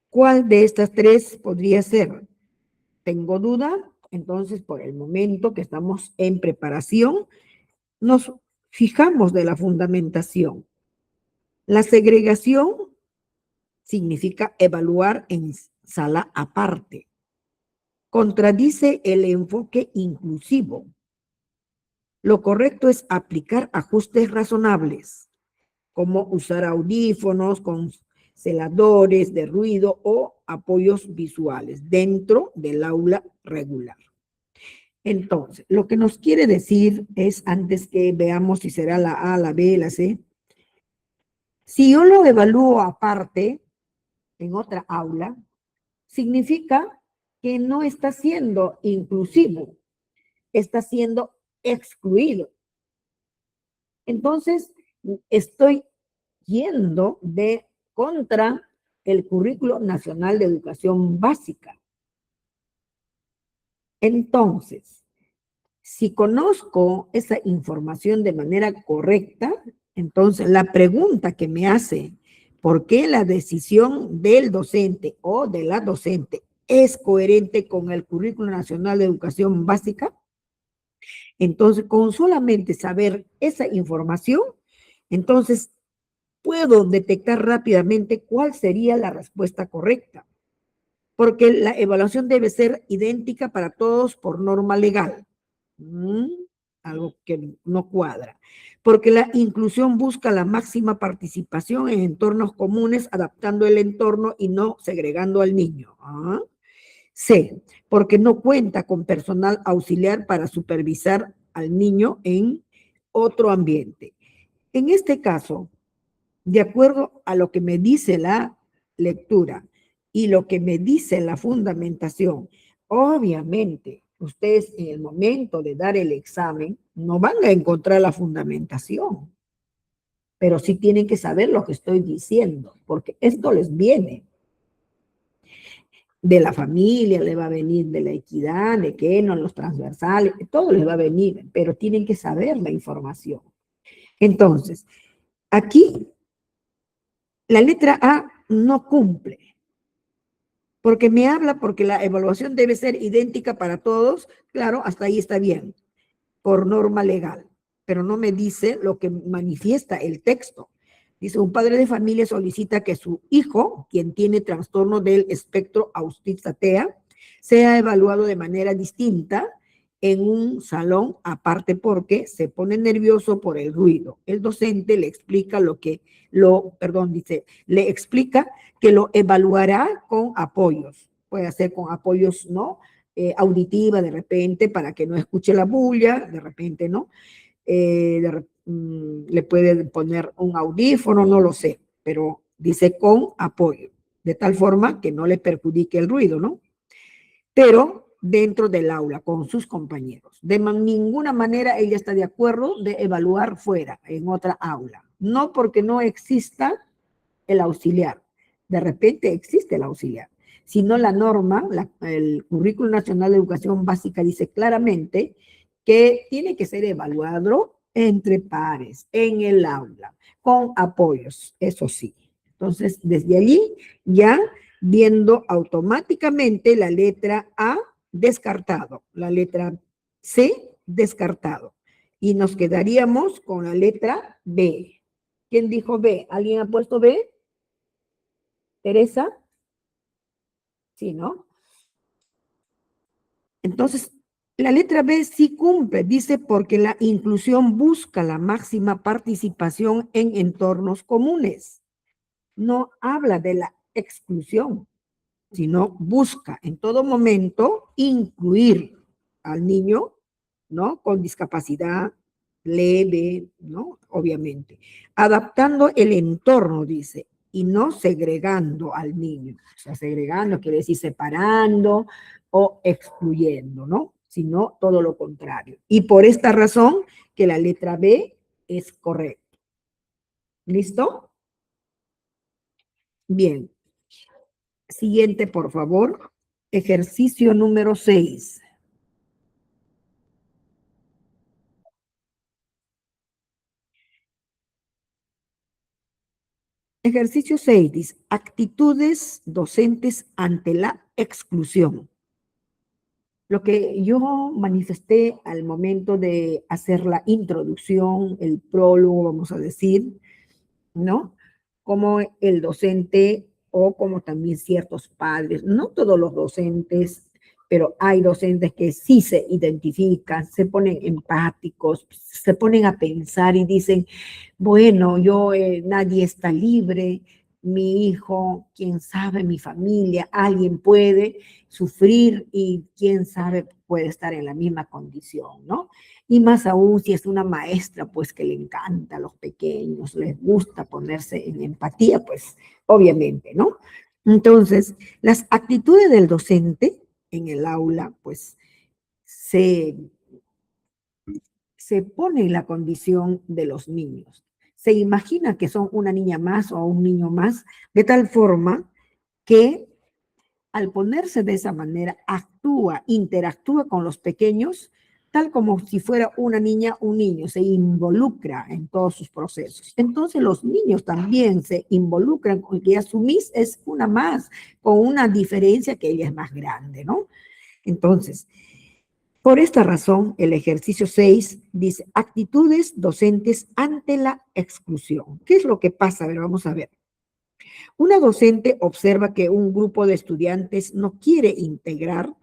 ¿cuál de estas tres podría ser? ¿Tengo duda? Entonces, por el momento que estamos en preparación, nos fijamos de la fundamentación. La segregación significa evaluar en sala aparte. Contradice el enfoque inclusivo. Lo correcto es aplicar ajustes razonables, como usar audífonos con celadores de ruido o apoyos visuales dentro del aula regular. Entonces, lo que nos quiere decir es, antes que veamos si será la A, la B, la C, si yo lo evalúo aparte, en otra aula, significa que no está siendo inclusivo, está siendo excluido. Entonces, estoy yendo de contra el Currículo Nacional de Educación Básica. Entonces, si conozco esa información de manera correcta, entonces la pregunta que me hace, ¿por qué la decisión del docente o de la docente es coherente con el Currículo Nacional de Educación Básica? Entonces, con solamente saber esa información, entonces puedo detectar rápidamente cuál sería la respuesta correcta, porque la evaluación debe ser idéntica para todos por norma legal. Algo que no cuadra. Porque la inclusión busca la máxima participación en entornos comunes, adaptando el entorno y no segregando al niño. C, porque no cuenta con personal auxiliar para supervisar al niño en otro ambiente. En este caso, de acuerdo a lo que me dice la lectura y lo que me dice la fundamentación, obviamente, ustedes en el momento de dar el examen no van a encontrar la fundamentación, pero sí tienen que saber lo que estoy diciendo, porque esto les viene de la familia, le va a venir de la equidad, de que no, los transversales, todo les va a venir, pero tienen que saber la información. Entonces, aquí La letra A no cumple, porque me habla porque la evaluación debe ser idéntica para todos. Claro, hasta ahí está bien, por norma legal, pero no me dice lo que manifiesta el texto. Dice, un padre de familia solicita que su hijo, quien tiene trastorno del espectro autista-TEA, sea evaluado de manera distinta en un salón aparte porque se pone nervioso por el ruido. El docente le explica le explica que lo evaluará con apoyos. Puede ser con apoyos, ¿no? Auditiva de repente para que no escuche la bulla, de repente, ¿no? Le puede poner un audífono, no lo sé, pero dice con apoyo, de tal forma que no le perjudique el ruido, ¿no? Pero dentro del aula, con sus compañeros. De ninguna manera ella está de acuerdo de evaluar fuera, en otra aula. No porque no exista el auxiliar. De repente existe el auxiliar. Sino la norma, el Currículo Nacional de Educación Básica dice claramente que tiene que ser evaluado entre pares, en el aula, con apoyos, eso sí. Entonces, desde allí ya viendo automáticamente la letra A descartado, la letra C descartado. Y nos quedaríamos con la letra B. ¿Quién dijo B? ¿Alguien ha puesto B? ¿Teresa? Sí, ¿no? Entonces, la letra B sí cumple, dice, porque la inclusión busca la máxima participación en entornos comunes. No habla de la exclusión, sino busca en todo momento incluir al niño, ¿no? Con discapacidad leve, ¿no? Obviamente. Adaptando el entorno, dice, y no segregando al niño. O sea, segregando quiere decir separando o excluyendo, ¿no? Sino todo lo contrario. Y por esta razón que la letra B es correcta. ¿Listo? Bien. Siguiente, por favor. Ejercicio número 6. Ejercicio 6 dice, actitudes docentes ante la exclusión. Lo que yo manifesté al momento de hacer la introducción, el prólogo, vamos a decir, ¿no? Como el docente o como también ciertos padres, no todos los docentes, pero hay docentes que sí se identifican, se ponen empáticos, se ponen a pensar y dicen, bueno, nadie está libre, mi hijo, quién sabe, mi familia, alguien puede sufrir y quién sabe puede estar en la misma condición, ¿no? Y más aún si es una maestra, pues que le encanta a los pequeños, les gusta ponerse en empatía, pues obviamente, ¿no? Entonces, las actitudes del docente en el aula, pues se pone en la condición de los niños. Se imagina que son una niña más o un niño más, de tal forma que al ponerse de esa manera, interactúa con los pequeños, tal como si fuera una niña, un niño, se involucra en todos sus procesos. Entonces los niños también se involucran con que su Miss es una más, con una diferencia que ella es más grande, ¿no? Entonces, por esta razón, el ejercicio 6 dice, actitudes docentes ante la exclusión. ¿Qué es lo que pasa? A ver, vamos a ver. Una docente observa que un grupo de estudiantes no quiere integrar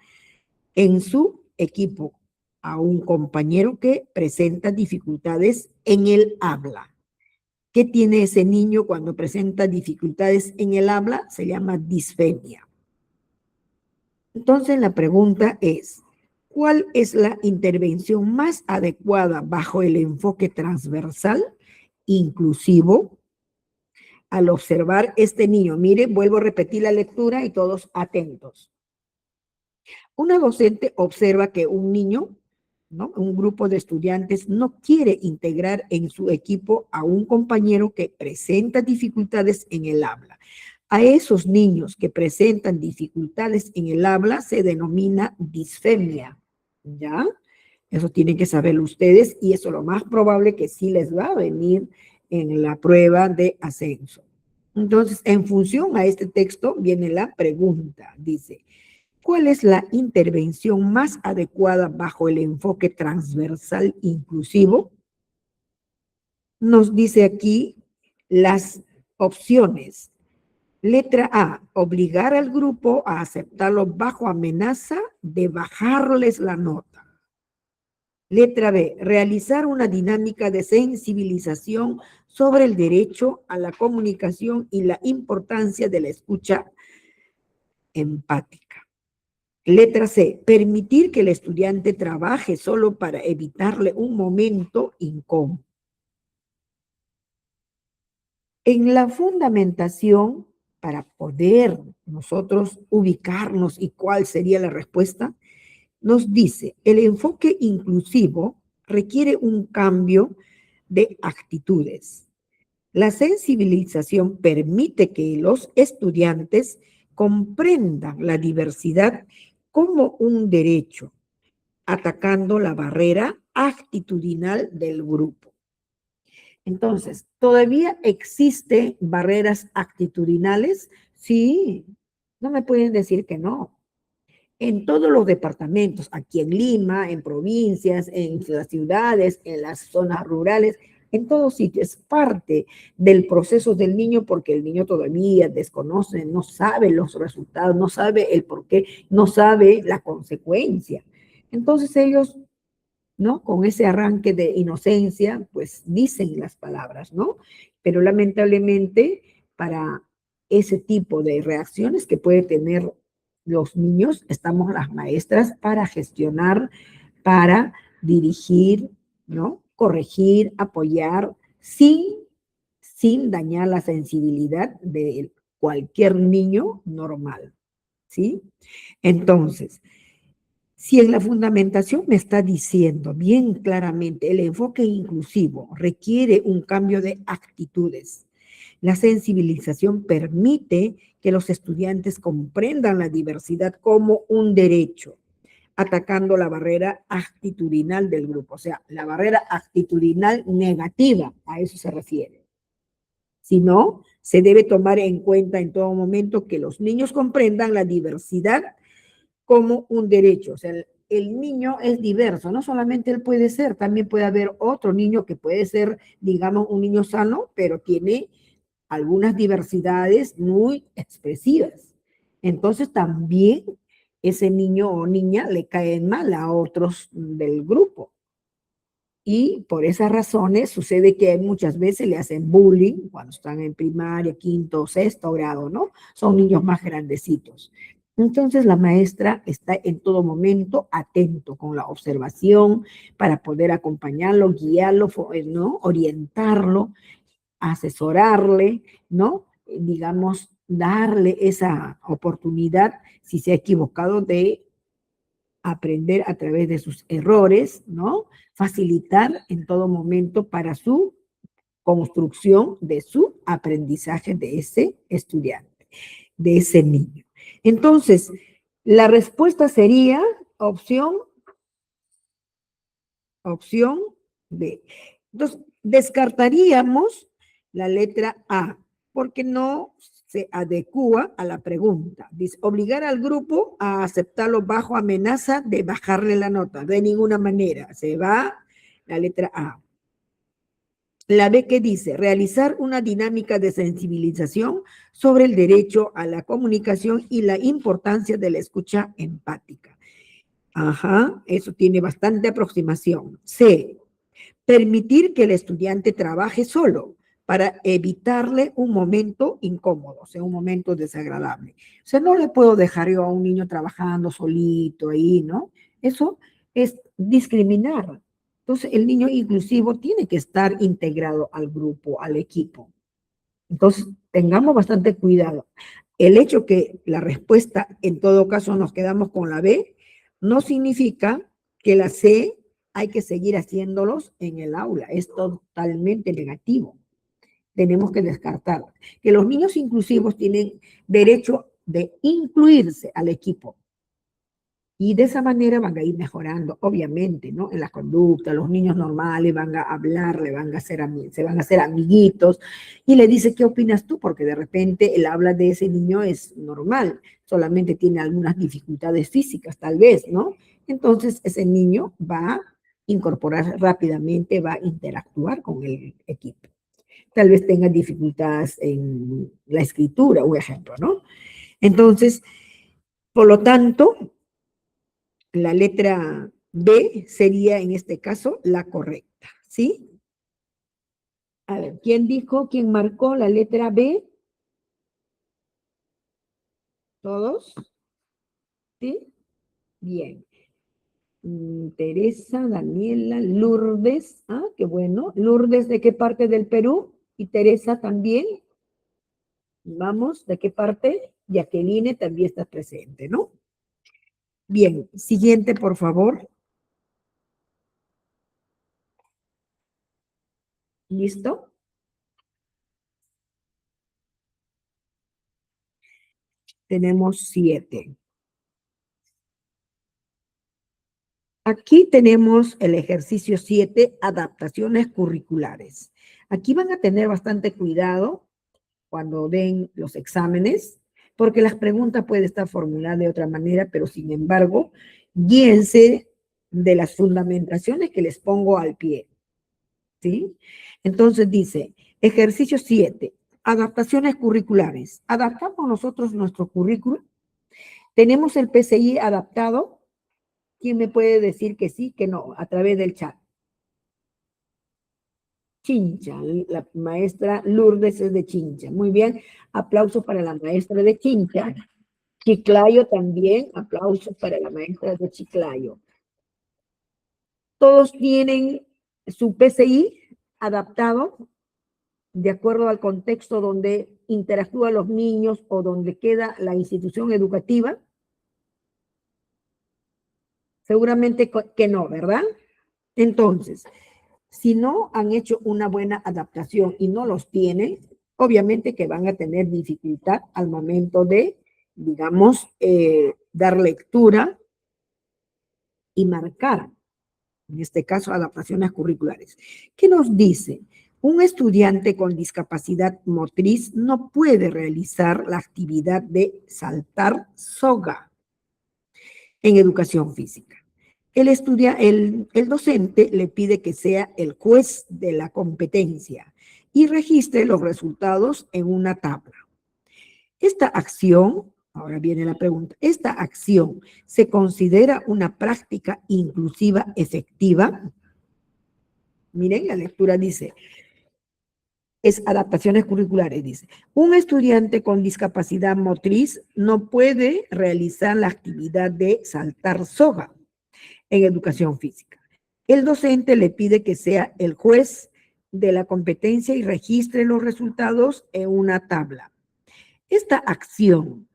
en su equipo a un compañero que presenta dificultades en el habla. ¿Qué tiene ese niño cuando presenta dificultades en el habla? Se llama disfemia. Entonces la pregunta es, ¿cuál es la intervención más adecuada bajo el enfoque transversal, inclusivo? Al observar este niño, mire, vuelvo a repetir la lectura y todos atentos. Una docente observa que un niño, ¿no? Un grupo de estudiantes no quiere integrar en su equipo a un compañero que presenta dificultades en el habla. A esos niños que presentan dificultades en el habla se denomina disfemia, ¿ya? Eso tienen que saberlo ustedes y eso lo más probable que sí les va a venir en la prueba de ascenso. Entonces, en función a este texto viene la pregunta. Dice, ¿cuál es la intervención más adecuada bajo el enfoque transversal inclusivo? Nos dice aquí las opciones. Letra A, obligar al grupo a aceptarlo bajo amenaza de bajarles la nota. Letra B, realizar una dinámica de sensibilización sobre el derecho a la comunicación y la importancia de la escucha empática. Letra C, permitir que el estudiante trabaje solo para evitarle un momento incómodo. En la fundamentación, para poder nosotros ubicarnos y cuál sería la respuesta, nos dice, el enfoque inclusivo requiere un cambio de actitudes. La sensibilización permite que los estudiantes comprendan la diversidad como un derecho, atacando la barrera actitudinal del grupo. Entonces, ¿todavía existen barreras actitudinales? Sí, no me pueden decir que no. En todos los departamentos, aquí en Lima, en provincias, en las ciudades, en las zonas rurales, en todos sitios, es parte del proceso del niño porque el niño todavía desconoce, no sabe los resultados, no sabe el porqué, no sabe la consecuencia. Entonces ellos, ¿no? Con ese arranque de inocencia, pues dicen las palabras, ¿no? Pero lamentablemente para ese tipo de reacciones que puede tener los niños, estamos las maestras para gestionar, para dirigir, ¿no? Corregir, apoyar, sin dañar la sensibilidad de cualquier niño normal, ¿sí? Entonces, si en la fundamentación me está diciendo bien claramente el enfoque inclusivo requiere un cambio de actitudes, la sensibilización permite que los estudiantes comprendan la diversidad como un derecho, atacando la barrera actitudinal del grupo, o sea, la barrera actitudinal negativa, a eso se refiere. Si no, se debe tomar en cuenta en todo momento que los niños comprendan la diversidad como un derecho. O sea, el niño es diverso, no solamente él puede ser, también puede haber otro niño que puede ser, digamos, un niño sano, pero tiene algunas diversidades muy expresivas. Entonces también ese niño o niña le cae mal a otros del grupo. Y por esas razones sucede que muchas veces le hacen bullying cuando están en primaria, quinto, sexto grado, ¿no? Son niños más grandecitos. Entonces la maestra está en todo momento atento con la observación para poder acompañarlo, guiarlo, ¿no? Orientarlo, asesorarle, ¿no? Digamos, darle esa oportunidad si se ha equivocado de aprender a través de sus errores, ¿no? Facilitar en todo momento para su construcción de su aprendizaje de ese estudiante, de ese niño. Entonces, la respuesta sería opción B. Entonces, descartaríamos la letra A, porque no se adecua a la pregunta. Dice, obligar al grupo a aceptarlo bajo amenaza de bajarle la nota. De ninguna manera. Se va la letra A. La B que dice, realizar una dinámica de sensibilización sobre el derecho a la comunicación y la importancia de la escucha empática. Ajá, eso tiene bastante aproximación. C, permitir que el estudiante trabaje solo para evitarle un momento incómodo, o sea, un momento desagradable. O sea, no le puedo dejar yo a un niño trabajando solito ahí, ¿no? Eso es discriminar. Entonces, el niño inclusivo tiene que estar integrado al grupo, al equipo. Entonces, tengamos bastante cuidado. El hecho que la respuesta, en todo caso, nos quedamos con la B, no significa que la C hay que seguir haciéndolos en el aula. Es totalmente negativo. Tenemos que descartar que los niños inclusivos tienen derecho de incluirse al equipo. Y de esa manera van a ir mejorando, obviamente, ¿no? En la conducta, los niños normales van a hablar, se van a hacer amiguitos, y le dice, ¿qué opinas tú? Porque de repente el habla de ese niño es normal, solamente tiene algunas dificultades físicas, tal vez, ¿no? Entonces ese niño va a incorporar rápidamente, va a interactuar con el equipo. Tal vez tenga dificultades en la escritura, un ejemplo, ¿no? Entonces, por lo tanto, la letra B sería en este caso la correcta, ¿sí? A ver, ¿quién dijo, quién marcó la letra B? ¿Todos? ¿Sí? Bien. Teresa, Daniela, Lourdes. Ah, qué bueno. Lourdes, ¿de qué parte del Perú? Y Teresa también. Vamos, ¿de qué parte? Jacqueline también está presente, ¿no? Bien, siguiente, por favor. ¿Listo? Tenemos 7. Aquí tenemos el ejercicio 7, adaptaciones curriculares. Aquí van a tener bastante cuidado cuando den los exámenes, porque las preguntas pueden estar formuladas de otra manera, pero sin embargo, guíense de las fundamentaciones que les pongo al pie, ¿sí? Entonces dice, ejercicio 7, adaptaciones curriculares. ¿Adaptamos nosotros nuestro currículum? ¿Tenemos el PCI adaptado? ¿Quién me puede decir que sí, que no, a través del chat? Chincha, la maestra Lourdes es de Chincha. Muy bien, aplauso para la maestra de Chincha. Chiclayo también, aplauso para la maestra de Chiclayo. Todos tienen su PCI adaptado de acuerdo al contexto donde interactúan los niños o donde queda la institución educativa. Seguramente que no, ¿verdad? Entonces, si no han hecho una buena adaptación y no los tienen, obviamente que van a tener dificultad al momento de, digamos, dar lectura y marcar, en este caso, adaptaciones curriculares. ¿Qué nos dice? Un estudiante con discapacidad motriz no puede realizar la actividad de saltar soga en educación física. El docente le pide que sea el juez de la competencia y registre los resultados en una tabla. Esta acción, ahora viene la pregunta, ¿esta acción se considera una práctica inclusiva efectiva? Miren, la lectura dice, es adaptaciones curriculares, dice. Un estudiante con discapacidad motriz no puede realizar la actividad de saltar soga en educación física. El docente le pide que sea el juez de la competencia y registre los resultados en una tabla. Esta acción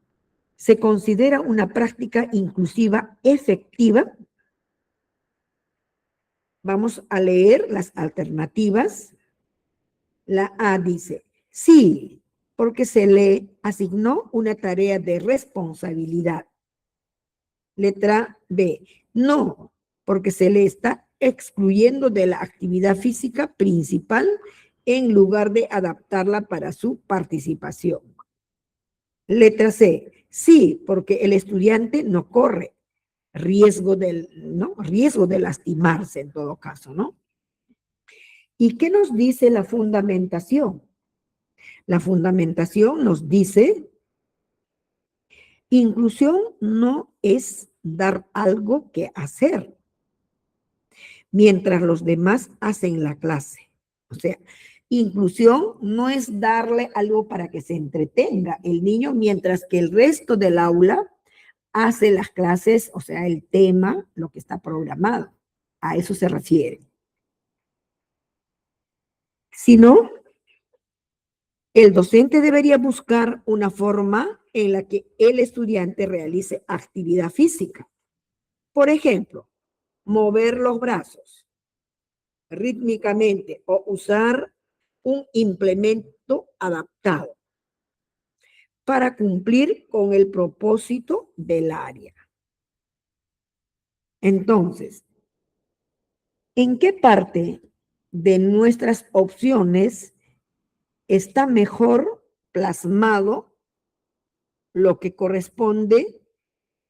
se considera una práctica inclusiva efectiva. Vamos a leer las alternativas. La A dice, sí, porque se le asignó una tarea de responsabilidad. Letra B, no, porque se le está excluyendo de la actividad física principal en lugar de adaptarla para su participación. Letra C, sí, porque el estudiante no corre riesgo riesgo de lastimarse en todo caso, ¿no? ¿Y qué nos dice la fundamentación? La fundamentación nos dice, inclusión no es dar algo que hacer mientras los demás hacen la clase. O sea, inclusión no es darle algo para que se entretenga el niño mientras que el resto del aula hace las clases, o sea, el tema, lo que está programado. A eso se refiere. Si no, el docente debería buscar una forma en la que el estudiante realice actividad física. Por ejemplo, mover los brazos rítmicamente o usar un implemento adaptado para cumplir con el propósito del área. Entonces, ¿en qué parte de nuestras opciones está mejor plasmado lo que corresponde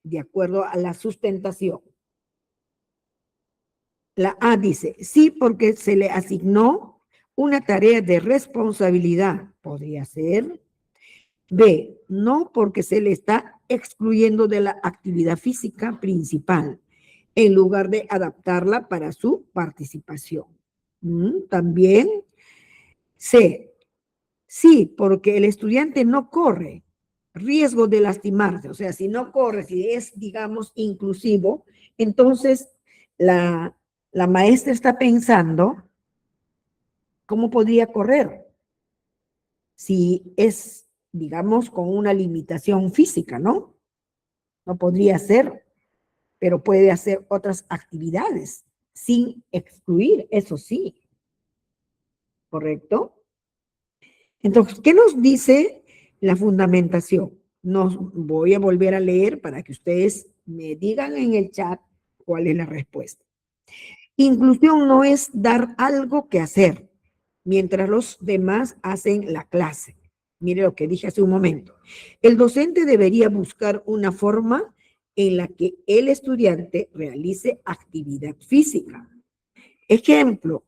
de acuerdo a la sustentación? La A dice, sí, porque se le asignó una tarea de responsabilidad. Podría ser. B, no, porque se le está excluyendo de la actividad física principal, en lugar de adaptarla para su participación. También C, sí, porque el estudiante no corre riesgo de lastimarse. O sea, si no corre, si es, digamos, inclusivo, entonces la maestra está pensando cómo podría correr si es, digamos, con una limitación física, ¿no? No podría ser, pero puede hacer otras actividades sin excluir, eso sí, ¿correcto? Entonces, ¿qué nos dice la fundamentación? Nos voy a volver a leer para que ustedes me digan en el chat cuál es la respuesta. Inclusión no es dar algo que hacer mientras los demás hacen la clase. Mire lo que dije hace un momento. El docente debería buscar una forma en la que el estudiante realice actividad física. Ejemplo,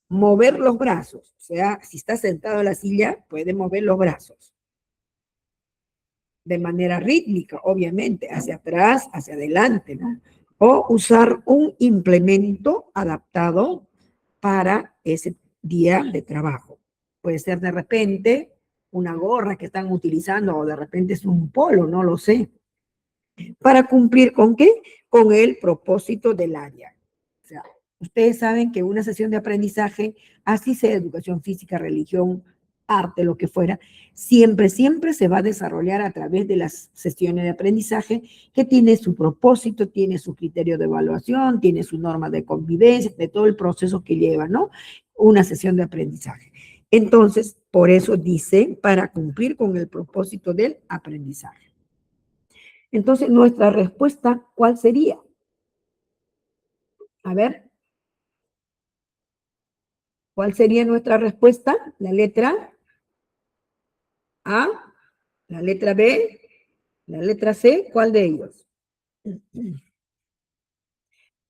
mover los brazos. O sea, si está sentado en la silla, puede mover los brazos. De manera rítmica, obviamente, hacia atrás, hacia adelante, ¿no? O usar un implemento adaptado para ese día de trabajo. Puede ser de repente una gorra que están utilizando o de repente es un polo, no lo sé. ¿Para cumplir con qué? Con el propósito del área. O sea, ustedes saben que una sesión de aprendizaje, así sea educación física, religión, arte, lo que fuera, siempre se va a desarrollar a través de las sesiones de aprendizaje que tiene su propósito, tiene su criterio de evaluación, tiene su norma de convivencia, de todo el proceso que lleva, ¿no? Una sesión de aprendizaje. Entonces, por eso dice, para cumplir con el propósito del aprendizaje. Entonces, nuestra respuesta, ¿cuál sería? A ver, ¿cuál sería nuestra respuesta? La letra A, la letra B, la letra C, ¿cuál de ellos?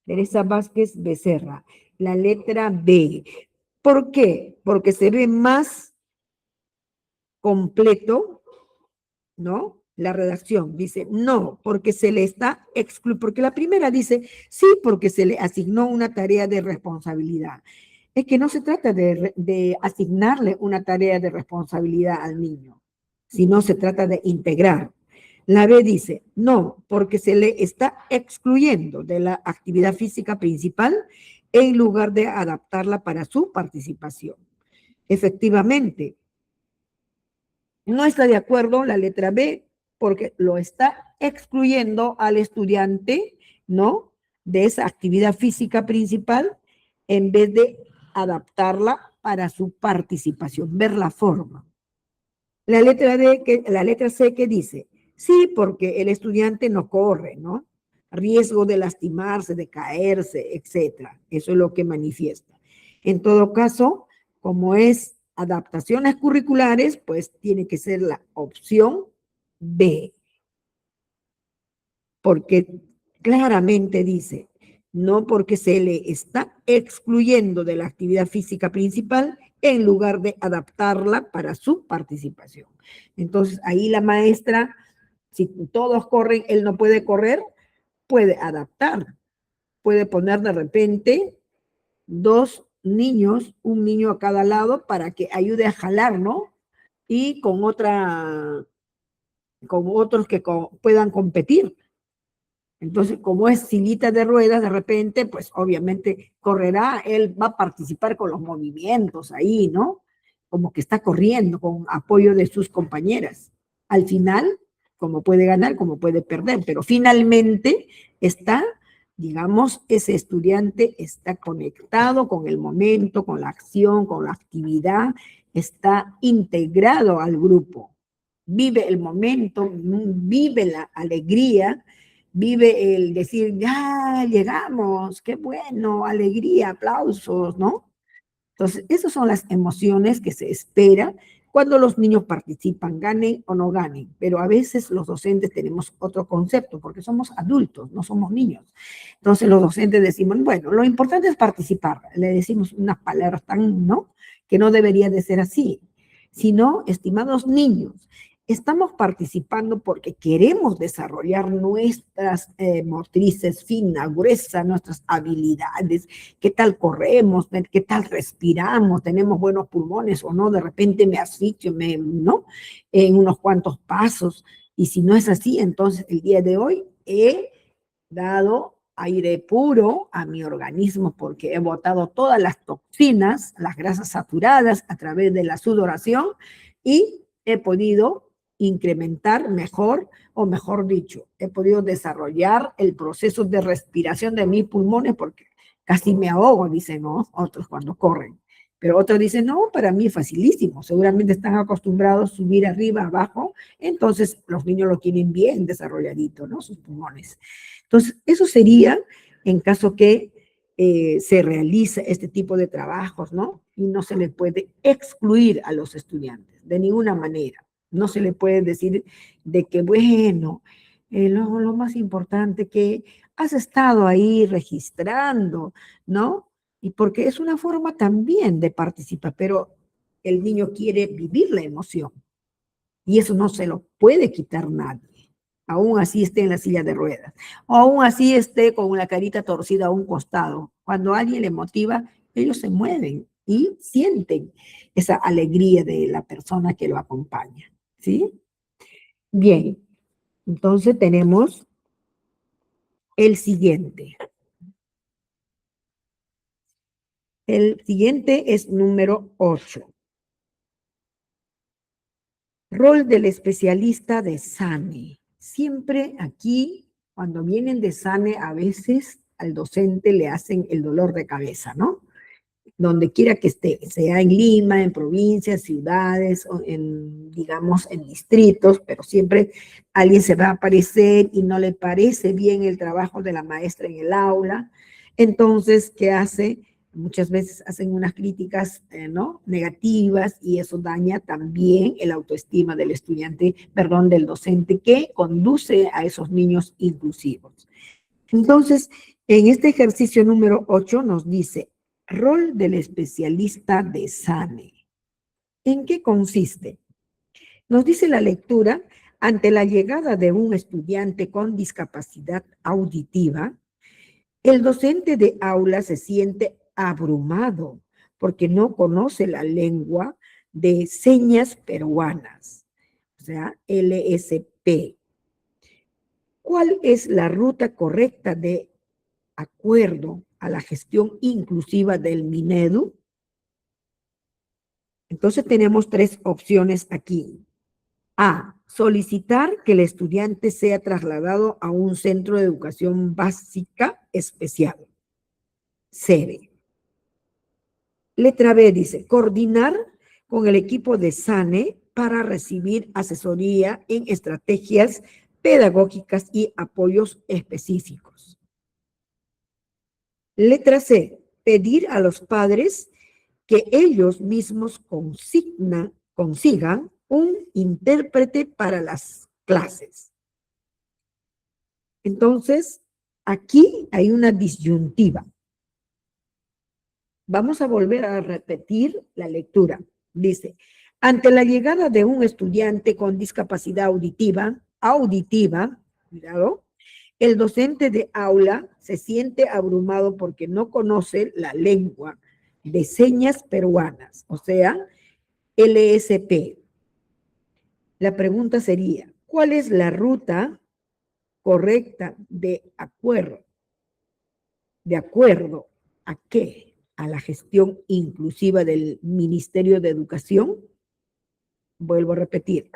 Teresa Vázquez Becerra. La letra B. ¿Por qué? Porque se ve más completo, ¿no? La redacción dice, no, porque se le está excluyendo, porque la primera dice, sí, porque se le asignó una tarea de responsabilidad. Es que no se trata de asignarle una tarea de responsabilidad al niño, sino se trata de integrar. La B dice, no, porque se le está excluyendo de la actividad física principal en lugar de adaptarla para su participación. Efectivamente, no está de acuerdo la letra B porque lo está excluyendo al estudiante, ¿no? De esa actividad física principal en vez de adaptarla para su participación, ver la forma. La letra la letra C que dice, sí, porque el estudiante no corre, ¿no? Riesgo de lastimarse, de caerse, etcétera. Eso es lo que manifiesta. En todo caso, como es adaptaciones curriculares, pues tiene que ser la opción B. Porque claramente dice, no porque se le está excluyendo de la actividad física principal en lugar de adaptarla para su participación. Entonces, ahí la maestra, si todos corren, él no puede correr, puede adaptar, puede poner de repente dos niños, un niño a cada lado para que ayude a jalar, ¿no? Y con otros que puedan competir. Entonces, como es sillita de ruedas, de repente, pues obviamente correrá, él va a participar con los movimientos ahí, ¿no? Como que está corriendo con apoyo de sus compañeras. Al final, como puede ganar, como puede perder, pero finalmente está, digamos, ese estudiante está conectado con el momento, con la acción, con la actividad, está integrado al grupo, vive el momento, vive la alegría, vive el decir, ya llegamos, qué bueno, alegría, aplausos, ¿no? Entonces, esas son las emociones que se espera cuando los niños participan, ganen o no ganen. Pero a veces los docentes tenemos otro concepto, porque somos adultos, no somos niños. Entonces los docentes decimos, bueno, lo importante es participar. Le decimos unas palabras tan, ¿no? Que no debería de ser así. Sino, estimados niños, estamos participando porque queremos desarrollar nuestras motrices finas, gruesas, nuestras habilidades, qué tal corremos, qué tal respiramos, tenemos buenos pulmones o no, de repente me asfixio, ¿no? En unos cuantos pasos. Y si no es así, entonces el día de hoy he dado aire puro a mi organismo porque he botado todas las toxinas, las grasas saturadas a través de la sudoración y he podido incrementar mejor, o mejor dicho, he podido desarrollar el proceso de respiración de mis pulmones porque casi me ahogo, dicen, ¿no? Otros cuando corren. Pero otros dicen, no, para mí es facilísimo, seguramente están acostumbrados a subir arriba, abajo, entonces los niños lo tienen bien desarrolladito, ¿no? Sus pulmones. Entonces, eso sería en caso que se realice este tipo de trabajos, ¿no? Y no se le puede excluir a los estudiantes, de ninguna manera. No se le puede decir de que, bueno, lo más importante que has estado ahí registrando, ¿no? Y porque es una forma también de participar, pero el niño quiere vivir la emoción y eso no se lo puede quitar nadie, aún así esté en la silla de ruedas, o aún así esté con la carita torcida a un costado. Cuando alguien le motiva, ellos se mueven y sienten esa alegría de la persona que lo acompaña, ¿sí? Bien, entonces tenemos el siguiente. El siguiente es número 8. Rol del especialista de SANE. Siempre aquí, cuando vienen de SANE, a veces al docente le hacen el dolor de cabeza, ¿no? Donde quiera que esté, sea en Lima, en provincias, ciudades, o en, digamos, en distritos, pero siempre alguien se va a aparecer y no le parece bien el trabajo de la maestra en el aula. Entonces, ¿qué hace? Muchas veces hacen unas críticas, ¿no? Negativas y eso daña también el autoestima del estudiante, perdón, del docente que conduce a esos niños inclusivos. Entonces, en este ejercicio número 8 nos dice, rol del especialista de SANE. ¿En qué consiste? Nos dice la lectura, ante la llegada de un estudiante con discapacidad auditiva, el docente de aula se siente abrumado porque no conoce la lengua de señas peruanas, o sea, LSP. ¿Cuál es la ruta correcta de acuerdo a la gestión inclusiva del Minedu? Entonces tenemos tres opciones aquí. A, solicitar que el estudiante sea trasladado a un centro de educación básica especial. C. Letra B dice, coordinar con el equipo de SANE para recibir asesoría en estrategias pedagógicas y apoyos específicos. Letra C, pedir a los padres que ellos mismos consigan un intérprete para las clases. Entonces, aquí hay una disyuntiva. Vamos a volver a repetir la lectura. Dice, ante la llegada de un estudiante con discapacidad auditiva, cuidado, el docente de aula se siente abrumado porque no conoce la lengua de señas peruanas, o sea, LSP. La pregunta sería, ¿cuál es la ruta correcta de acuerdo? ¿De acuerdo a qué? ¿A la gestión inclusiva del Ministerio de Educación? Vuelvo a repetir.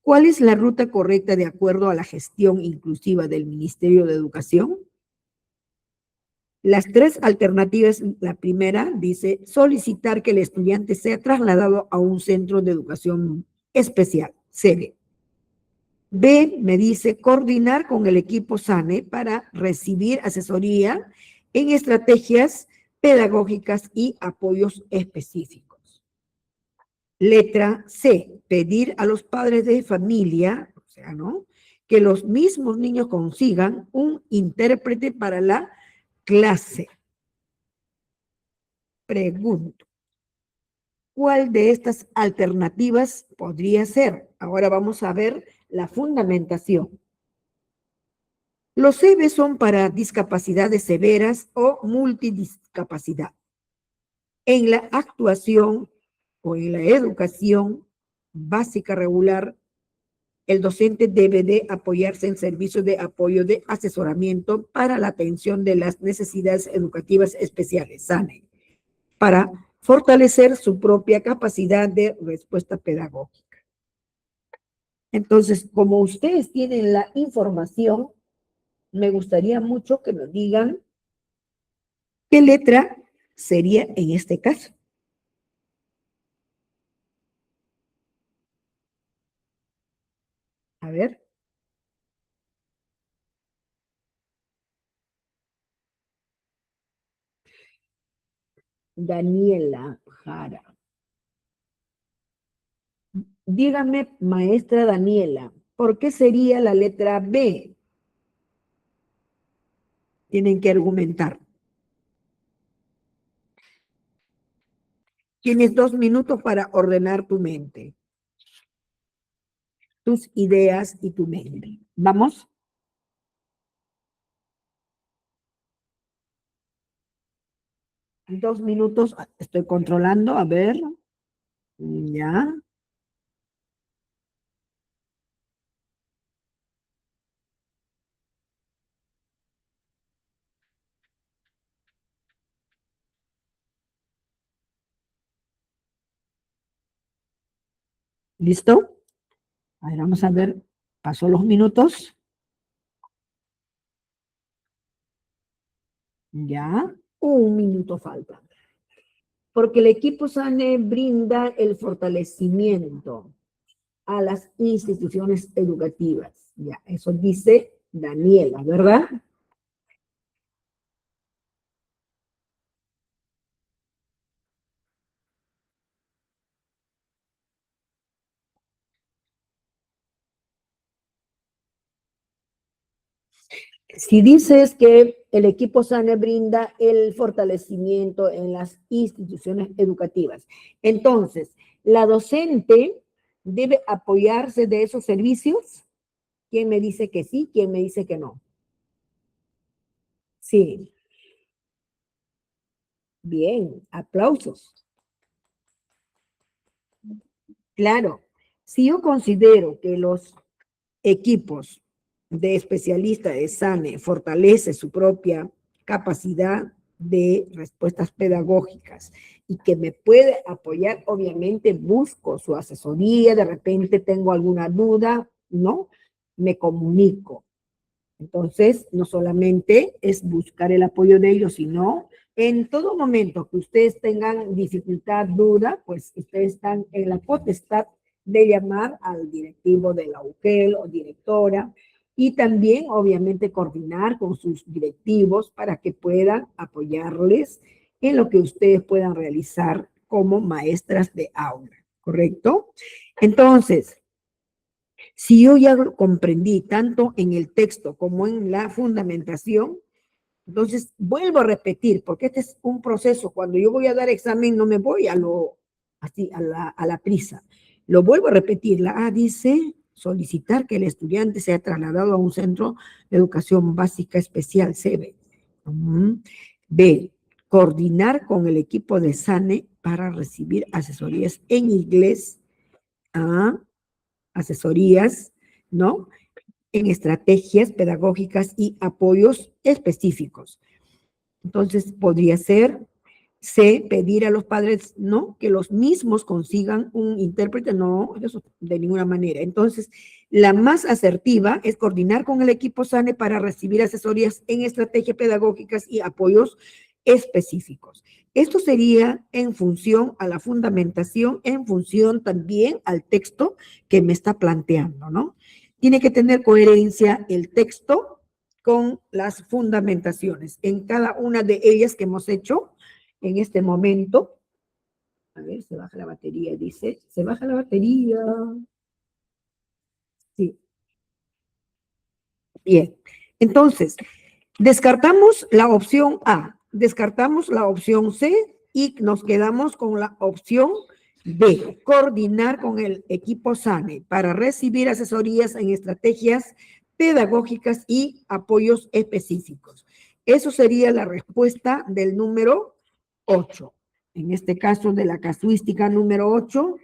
¿Cuál es la ruta correcta de acuerdo a la gestión inclusiva del Ministerio de Educación? Las tres alternativas, la primera dice solicitar que el estudiante sea trasladado a un centro de educación especial, sede. B, me dice coordinar con el equipo SANE para recibir asesoría en estrategias pedagógicas y apoyos específicos. Letra C, pedir a los padres de familia, o sea, ¿no?, que los mismos niños consigan un intérprete para la clase. Pregunto, ¿cuál de estas alternativas podría ser? Ahora vamos a ver la fundamentación. Los CB son para discapacidades severas o multidiscapacidad. En la actuación o en la educación básica regular, el docente debe de apoyarse en servicios de apoyo de asesoramiento para la atención de las necesidades educativas especiales, SANE, para fortalecer su propia capacidad de respuesta pedagógica. Entonces, como ustedes tienen la información, me gustaría mucho que nos digan qué letra sería en este caso. A ver. Daniela Jara. Dígame, maestra Daniela, ¿por qué sería la letra B? Tienen que argumentar. Tienes 2 minutos para ordenar tu mente, tus ideas y tu mente. ¿Vamos? Dos minutos, estoy controlando, a ver. Ya. ¿Listo? A ver, vamos a ver. Pasó los minutos. Ya. 1 minuto falta. Porque el equipo SANE brinda el fortalecimiento a las instituciones educativas. Ya, eso dice Daniela, ¿verdad? Si dices que el equipo SANE brinda el fortalecimiento en las instituciones educativas, entonces, ¿la docente debe apoyarse de esos servicios? ¿Quién me dice que sí? ¿Quién me dice que no? Sí. Bien, aplausos. Claro, si yo considero que los equipos de especialistas de SANE fortalece su propia capacidad de respuestas pedagógicas y que me puede apoyar, obviamente busco su asesoría, de repente tengo alguna duda, ¿no? Me comunico. Entonces, no solamente es buscar el apoyo de ellos, sino en todo momento que ustedes tengan dificultad, duda, pues ustedes están en la potestad de llamar al directivo de la UGEL o directora y también, obviamente, coordinar con sus directivos para que puedan apoyarles en lo que ustedes puedan realizar como maestras de aula, ¿correcto? Entonces, si yo ya lo comprendí tanto en el texto como en la fundamentación, entonces vuelvo a repetir, porque este es un proceso. Cuando yo voy a dar examen, no me voy a lo así, a la prisa. Lo vuelvo a repetir. La A dice solicitar que el estudiante sea trasladado a un centro de educación básica especial, CB. B, coordinar con el equipo de SANE para recibir asesorías en inglés. A, asesorías, ¿no? En estrategias pedagógicas y apoyos específicos. Entonces, podría ser C, pedir a los padres, ¿no?, que los mismos consigan un intérprete, no, eso de ninguna manera. Entonces, la más asertiva es coordinar con el equipo SANE para recibir asesorías en estrategias pedagógicas y apoyos específicos. Esto sería en función a la fundamentación, en función también al texto que me está planteando, ¿no? Tiene que tener coherencia el texto con las fundamentaciones. En cada una de ellas que hemos hecho en este momento, a ver, se baja la batería, dice, se baja la batería. Sí. Bien. Entonces, descartamos la opción A, descartamos la opción C y nos quedamos con la opción B, coordinar con el equipo SANE para recibir asesorías en estrategias pedagógicas y apoyos específicos. Eso sería la respuesta del número 8. En este caso de la casuística número 8.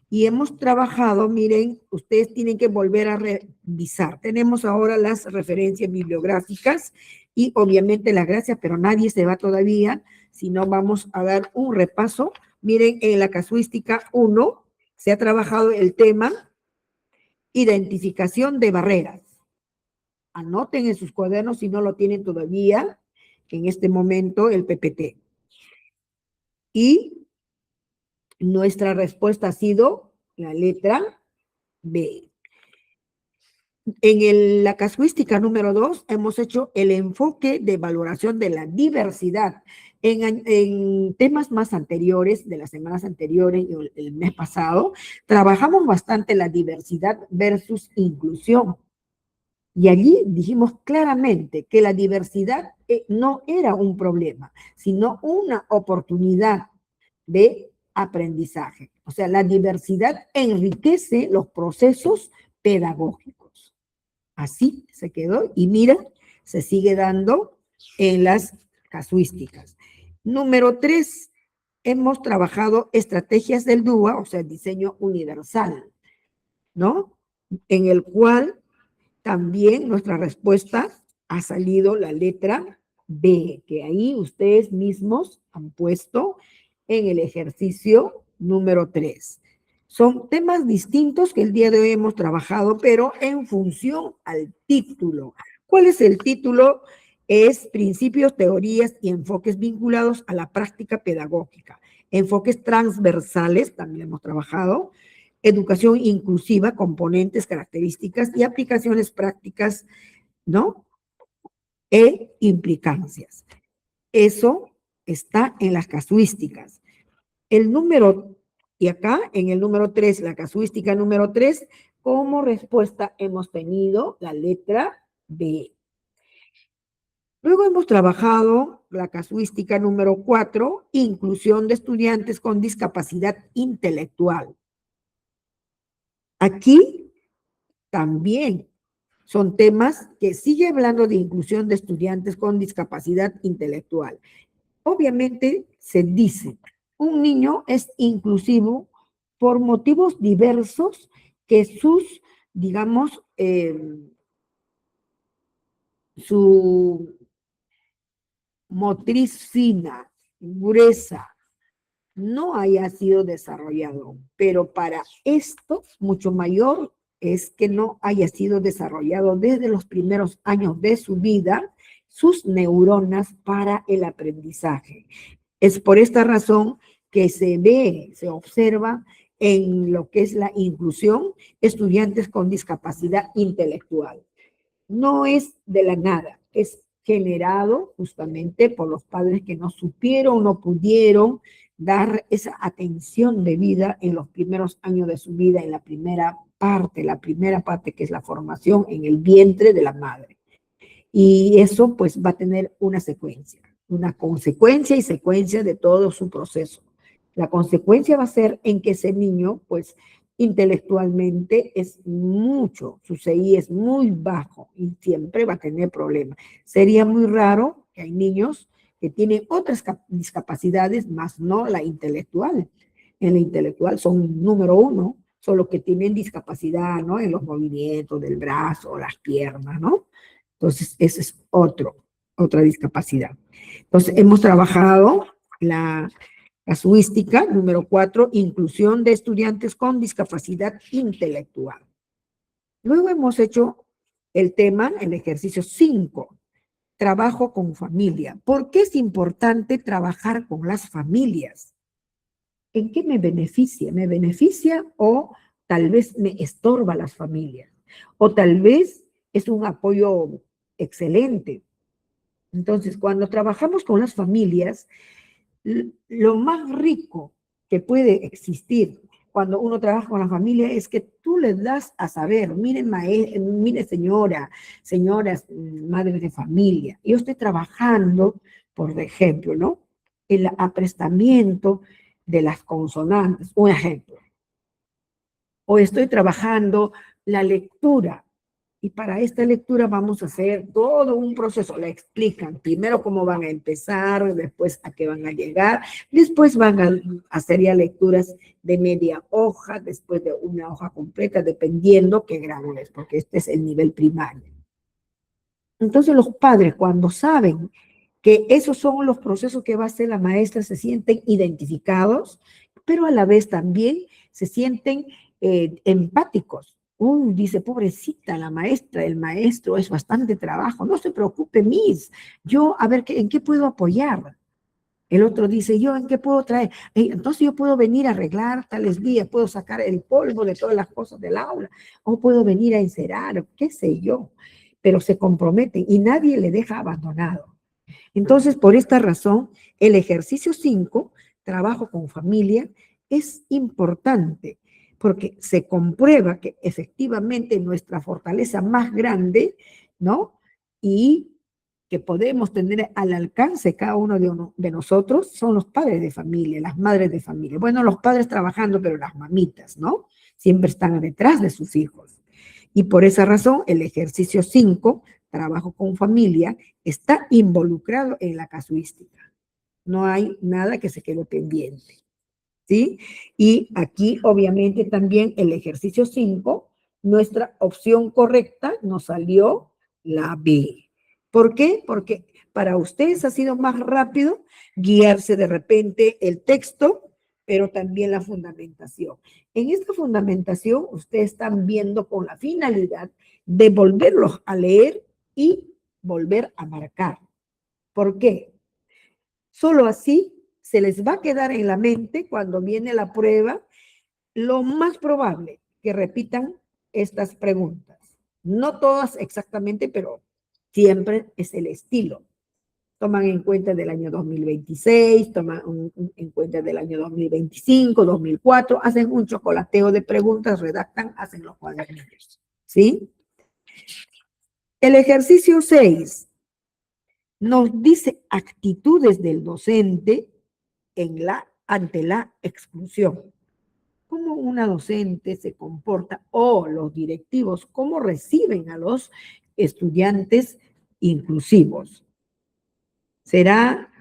Y hemos trabajado, miren, ustedes tienen que volver a revisar. Tenemos ahora las referencias bibliográficas y obviamente las gracias, pero nadie se va todavía, sino vamos a dar un repaso. Miren, en la casuística 1 se ha trabajado el tema identificación de barreras. Anoten en sus cuadernos si no lo tienen todavía en este momento el PPT. Y nuestra respuesta ha sido la letra B. En la casuística número 2 hemos hecho el enfoque de valoración de la diversidad. En temas más anteriores, de las semanas anteriores y el mes pasado, trabajamos bastante la diversidad versus inclusión. Y allí dijimos claramente que la diversidad no era un problema, sino una oportunidad de aprendizaje. O sea, la diversidad enriquece los procesos pedagógicos. Así se quedó y mira, se sigue dando en las casuísticas. Número 3, hemos trabajado estrategias del DUA, o sea, diseño universal, ¿no? En el cual también nuestra respuesta ha salido la letra B, que ahí ustedes mismos han puesto en el ejercicio número 3. Son temas distintos que el día de hoy hemos trabajado, pero en función al título. ¿Cuál es el título? Es principios, teorías y enfoques vinculados a la práctica pedagógica. Enfoques transversales, también hemos trabajado. Educación inclusiva, componentes, características y aplicaciones prácticas, ¿no? E implicancias. Eso está en las casuísticas. El número, y acá en el número 3, la casuística número 3, como respuesta hemos tenido la letra B. Luego hemos trabajado la casuística número 4, inclusión de estudiantes con discapacidad intelectual. Aquí también son temas que sigue hablando de inclusión de estudiantes con discapacidad intelectual. Obviamente se dice, un niño es inclusivo por motivos diversos que sus, digamos, su motriz fina, gruesa, no haya sido desarrollado, pero para esto mucho mayor es que no haya sido desarrollado desde los primeros años de su vida sus neuronas para el aprendizaje. Es por esta razón que se ve, se observa en lo que es la inclusión, estudiantes con discapacidad intelectual. No es de la nada, es generado justamente por los padres que no supieron, no pudieron dar esa atención de vida en los primeros años de su vida, en la primera parte que es la formación en el vientre de la madre. Y eso pues va a tener una secuencia, una consecuencia y secuencia de todo su proceso. La consecuencia va a ser en que ese niño pues intelectualmente es mucho, su CI es muy bajo y siempre va a tener problemas. Sería muy raro que hay niños que tienen otras discapacidades, más no la intelectual. En la intelectual son número 1, son los que tienen discapacidad, ¿no? En los movimientos del brazo, las piernas, ¿no? Entonces, esa es otra discapacidad. Entonces, hemos trabajado la casuística número 4, inclusión de estudiantes con discapacidad intelectual. Luego hemos hecho el tema, el ejercicio 5, trabajo con familia. ¿Por qué es importante trabajar con las familias? ¿En qué me beneficia? ¿Me beneficia o tal vez me estorba las familias? o tal vez es un apoyo excelente. Entonces, cuando trabajamos con las familias, lo más rico que puede existir cuando uno trabaja con la familia es que tú les das a saber, miren, mire señoras, madres de familia, yo estoy trabajando, por ejemplo, ¿no? El aprestamiento de las consonantes, un ejemplo. O estoy trabajando la lectura. Y para esta lectura vamos a hacer todo un proceso. Le explican primero cómo van a empezar, después a qué van a llegar, después van a hacer ya lecturas de media hoja, después de una hoja completa, dependiendo qué grado es, porque este es el nivel primario. Entonces los padres, cuando saben que esos son los procesos que va a hacer la maestra, se sienten identificados, pero a la vez también se sienten empáticos. Dice, pobrecita la maestra, el maestro, es bastante trabajo. No se preocupe, Miss. Yo, a ver, ¿en qué puedo apoyar? El otro dice, ¿yo en qué puedo traer? Entonces yo puedo venir a arreglar tales días, puedo sacar el polvo de todas las cosas del aula, o puedo venir a encerar, qué sé yo. Pero se comprometen y nadie le deja abandonado. Entonces, por esta razón, el ejercicio 5, trabajo con familia, es importante porque se comprueba que efectivamente nuestra fortaleza más grande, ¿no? Y que podemos tener al alcance cada uno de nosotros son los padres de familia, las madres de familia. Bueno, los padres trabajando, pero las mamitas, ¿no? Siempre están detrás de sus hijos. Y por esa razón, el ejercicio 5, trabajo con familia, está involucrado en la casuística. No hay nada que se quede pendiente. ¿Sí? Y aquí, obviamente, también el ejercicio 5, nuestra opción correcta nos salió la B. ¿Por qué? Porque para ustedes ha sido más rápido guiarse de repente el texto, pero también la fundamentación. En esta fundamentación, ustedes están viendo con la finalidad de volverlos a leer y volver a marcar. ¿Por qué? Solo así se les va a quedar en la mente cuando viene la prueba, lo más probable que repitan estas preguntas. No todas exactamente, pero siempre es el estilo. Toman en cuenta del año 2026, toman en cuenta del año 2025, 2004, hacen un chocolateo de preguntas, redactan, hacen los cuadernillos. ¿Sí? El ejercicio 6 nos dice actitudes del docente ante la exclusión. ¿Cómo una docente se comporta o los directivos, cómo reciben a los estudiantes inclusivos? ¿Será,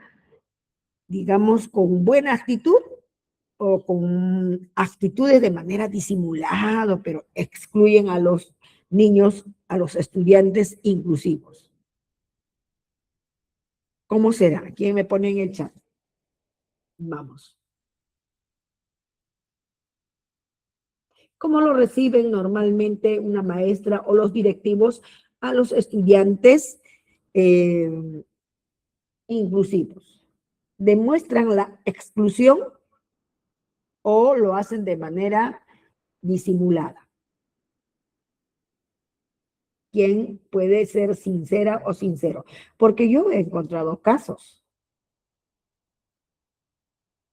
digamos, con buena actitud o con actitudes de manera disimulada, pero excluyen a los niños, a los estudiantes inclusivos? ¿Cómo será? ¿Quién me pone en el chat? Vamos. ¿Cómo lo reciben normalmente una maestra o los directivos a los estudiantes inclusivos? ¿Demuestran la exclusión o lo hacen de manera disimulada? ¿Quién puede ser sincera o sincero? Porque yo he encontrado casos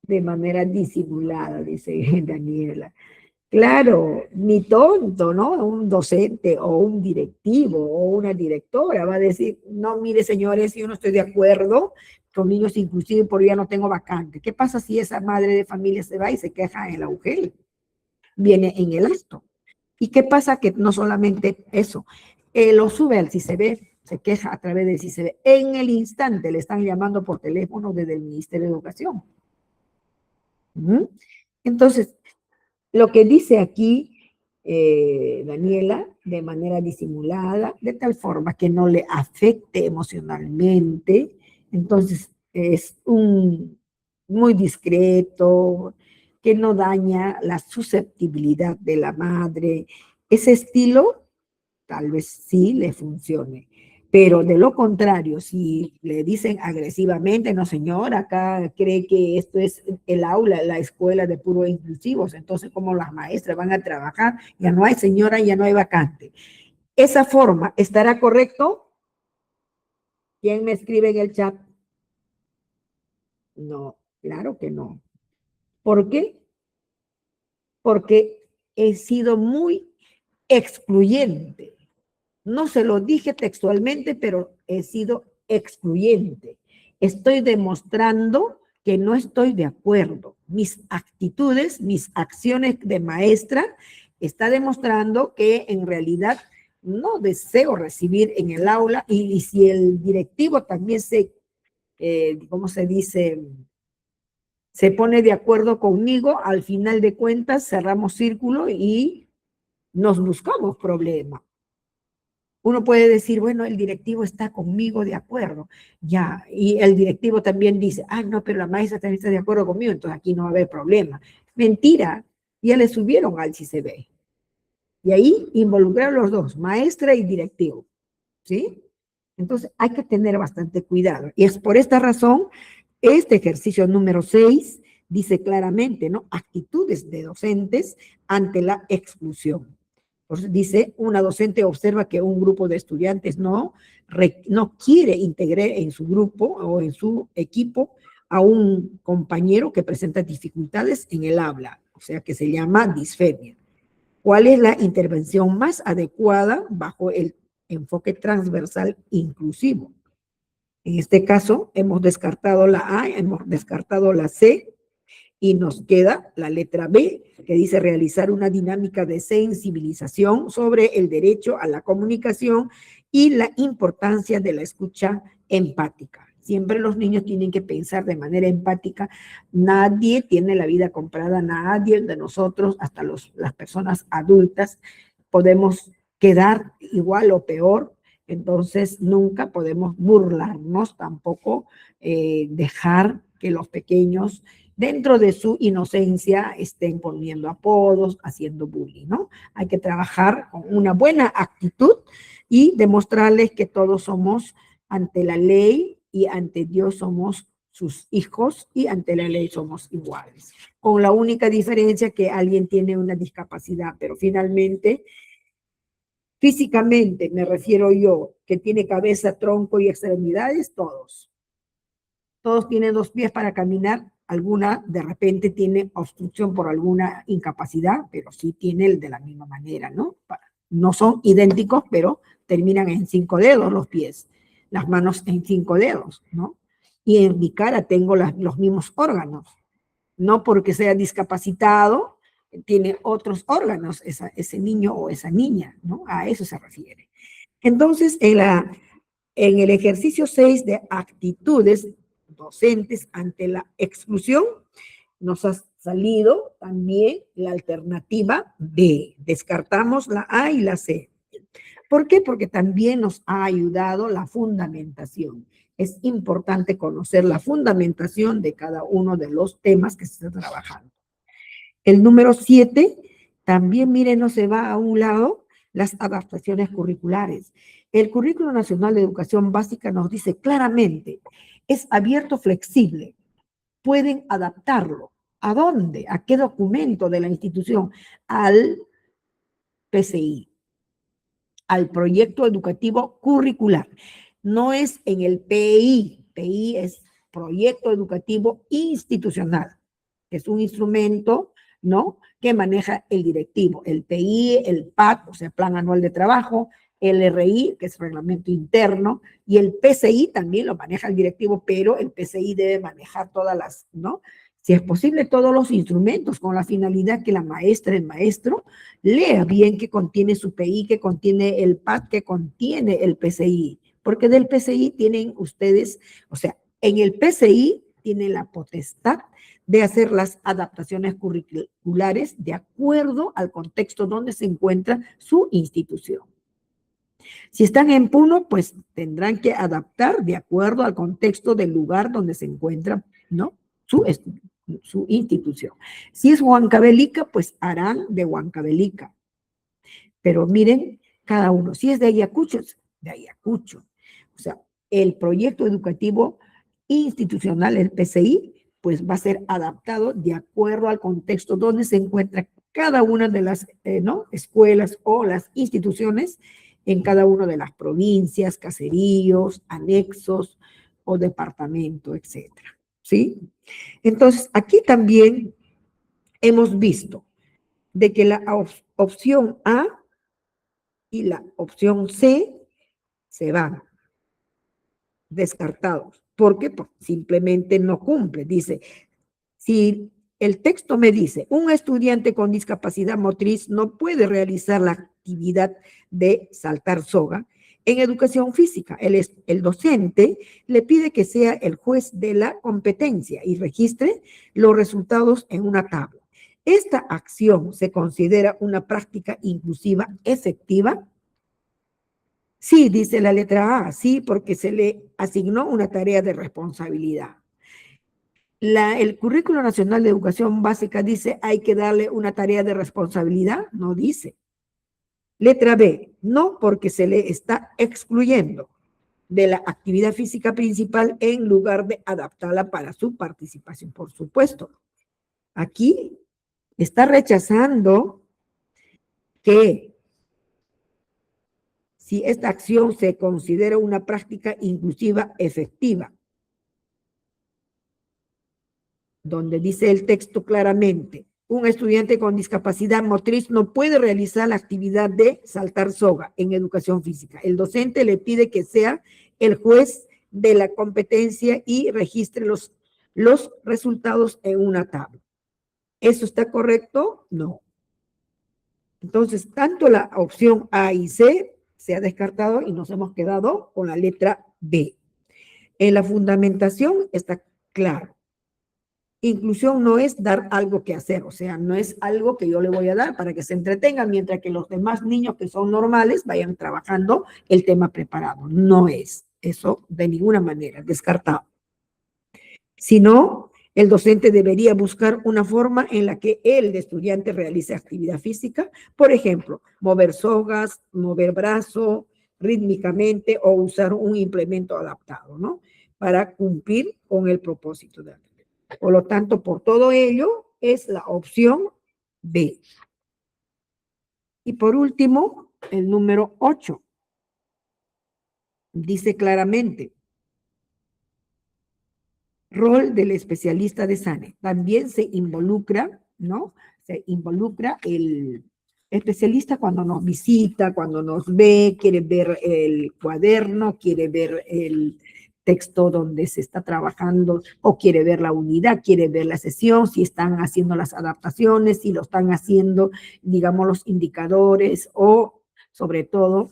de manera disimulada, dice Daniela. Claro, ni tonto, ¿no? Un docente o un directivo o una directora va a decir, no, mire señores, yo no estoy de acuerdo con niños inclusivos porque ya no tengo vacante. ¿Qué pasa si esa madre de familia se va y se queja en el agujero? Viene en el acto. ¿Y qué pasa? Que no solamente eso, lo sube al CICB, se queja a través del CICB. En el instante le están llamando por teléfono desde el Ministerio de Educación. Entonces, lo que dice aquí Daniela, de manera disimulada, de tal forma que no le afecte emocionalmente, entonces es muy discreto, que no daña la susceptibilidad de la madre. Ese estilo tal vez sí le funcione, Pero de lo contrario, si le dicen agresivamente, no señor, acá cree que esto es el aula, la escuela de puros inclusivos, entonces como las maestras van a trabajar, ya no hay señora, ya no hay vacante. ¿Esa forma estará correcto? ¿Quién me escribe en el chat? No, claro que no. ¿Por qué? Porque he sido muy excluyente. No se lo dije textualmente, pero he sido excluyente. Estoy demostrando que no estoy de acuerdo. Mis actitudes, mis acciones de maestra, está demostrando que en realidad no deseo recibir en el aula y si el directivo también ¿cómo se dice? Se pone de acuerdo conmigo, al final de cuentas cerramos círculo y nos buscamos problemas. Uno puede decir, bueno, el directivo está conmigo de acuerdo, ya, y el directivo también dice, ah, no, pero la maestra también está de acuerdo conmigo, entonces aquí no va a haber problema. Mentira, ya le subieron al CICB. Y ahí involucraron los dos, maestra y directivo, ¿sí? Entonces hay que tener bastante cuidado. Y es por esta razón, este ejercicio número 6 dice claramente, ¿no? Actitudes de docentes ante la exclusión. Entonces dice, una docente observa que un grupo de estudiantes no quiere integrar en su grupo o en su equipo a un compañero que presenta dificultades en el habla, o sea que se llama disfemia. ¿Cuál es la intervención más adecuada bajo el enfoque transversal inclusivo? En este caso, hemos descartado la A, hemos descartado la C, y nos queda la letra B, que dice realizar una dinámica de sensibilización sobre el derecho a la comunicación y la importancia de la escucha empática. Siempre los niños tienen que pensar de manera empática. Nadie tiene la vida comprada, nadie de nosotros, hasta las personas adultas, podemos quedar igual o peor. Entonces, nunca podemos burlarnos, tampoco dejar que los pequeños dentro de su inocencia estén poniendo apodos, haciendo bullying, ¿no? Hay que trabajar con una buena actitud y demostrarles que todos somos ante la ley y ante Dios somos sus hijos y ante la ley somos iguales. Con la única diferencia que alguien tiene una discapacidad, pero finalmente, físicamente me refiero yo, que tiene cabeza, tronco y extremidades, todos. Todos tienen 2 pies para caminar, alguna de repente tiene obstrucción por alguna incapacidad, pero sí tiene el de la misma manera, ¿no? No son idénticos, pero terminan en 5 dedos los pies, las manos en 5 dedos, ¿no? Y en mi cara tengo los mismos órganos, no porque sea discapacitado, tiene otros órganos ese niño o esa niña, ¿no? A eso se refiere. Entonces, en el ejercicio 6 de actitudes docentes ante la exclusión, nos ha salido también la alternativa B. Descartamos la A y la C. ¿Por qué? Porque también nos ha ayudado la fundamentación. Es importante conocer la fundamentación de cada uno de los temas que se está trabajando. El número 7, también, miren, no se va a un lado, las adaptaciones curriculares. El Currículo Nacional de Educación Básica nos dice claramente, es abierto, flexible, pueden adaptarlo. ¿A dónde? ¿A qué documento de la institución? Al PCI, al Proyecto Educativo Curricular. No es en el PI, PI es Proyecto Educativo Institucional, que es un instrumento, ¿no?, que maneja el directivo, el PI, el PAT, o sea, Plan Anual de Trabajo, el RI, que es Reglamento Interno, y el PCI también lo maneja el directivo, pero el PCI debe manejar todas las, ¿no?, si es posible, todos los instrumentos con la finalidad que la maestra, el maestro, lea bien qué contiene su PI, qué contiene el PAT, qué contiene el PCI, porque del PCI tienen ustedes, o sea, en el PCI tienen la potestad de hacer las adaptaciones curriculares de acuerdo al contexto donde se encuentra su institución. Si están en Puno, pues tendrán que adaptar de acuerdo al contexto del lugar donde se encuentra, ¿no?, su institución. Si es Huancavelica, pues harán de Huancavelica. Pero miren, cada uno, si es de Ayacucho, de Ayacucho. O sea, el proyecto educativo institucional, el PCI, pues va a ser adaptado de acuerdo al contexto donde se encuentra cada una de las ¿no? escuelas o las instituciones en cada una de las provincias, caseríos, anexos o departamento, etcétera. ¿Sí? Entonces, aquí también hemos visto de que la opción A y la opción C se van descartados. ¿Por qué? Porque simplemente no cumple. Dice, si el texto me dice, un estudiante con discapacidad motriz no puede realizar la actividad de saltar soga, en educación física, el docente le pide que sea el juez de la competencia y registre los resultados en una tabla. ¿Esta acción se considera una práctica inclusiva efectiva? Sí, dice la letra A, sí, porque se le asignó una tarea de responsabilidad. El Currículo Nacional de Educación Básica dice hay que darle una tarea de responsabilidad, no dice. Letra B, no, porque se le está excluyendo de la actividad física principal en lugar de adaptarla para su participación, por supuesto. Aquí está rechazando que si esta acción se considera una práctica inclusiva efectiva, donde dice el texto claramente, un estudiante con discapacidad motriz no puede realizar la actividad de saltar soga en educación física. El docente le pide que sea el juez de la competencia y registre los resultados en una tabla. ¿Eso está correcto? No. Entonces, tanto la opción A y C se ha descartado y nos hemos quedado con la letra B. En la fundamentación está claro. Inclusión no es dar algo que hacer, o sea, no es algo que yo le voy a dar para que se entretengan mientras que los demás niños que son normales vayan trabajando el tema preparado. No es eso de ninguna manera, descartado. Sino, el docente debería buscar una forma en la que el estudiante realice actividad física, por ejemplo, mover sogas, mover brazo rítmicamente o usar un implemento adaptado, ¿no? Para cumplir con el propósito de la actividad. Por lo tanto, por todo ello, es la opción B. Y por último, el número 8. Dice claramente, rol del especialista de SANE. También se involucra, ¿no? Se involucra el especialista cuando nos visita, cuando nos ve, quiere ver el cuaderno, quiere ver el texto donde se está trabajando o quiere ver la unidad, quiere ver la sesión, si están haciendo las adaptaciones, si lo están haciendo, digamos, los indicadores o sobre todo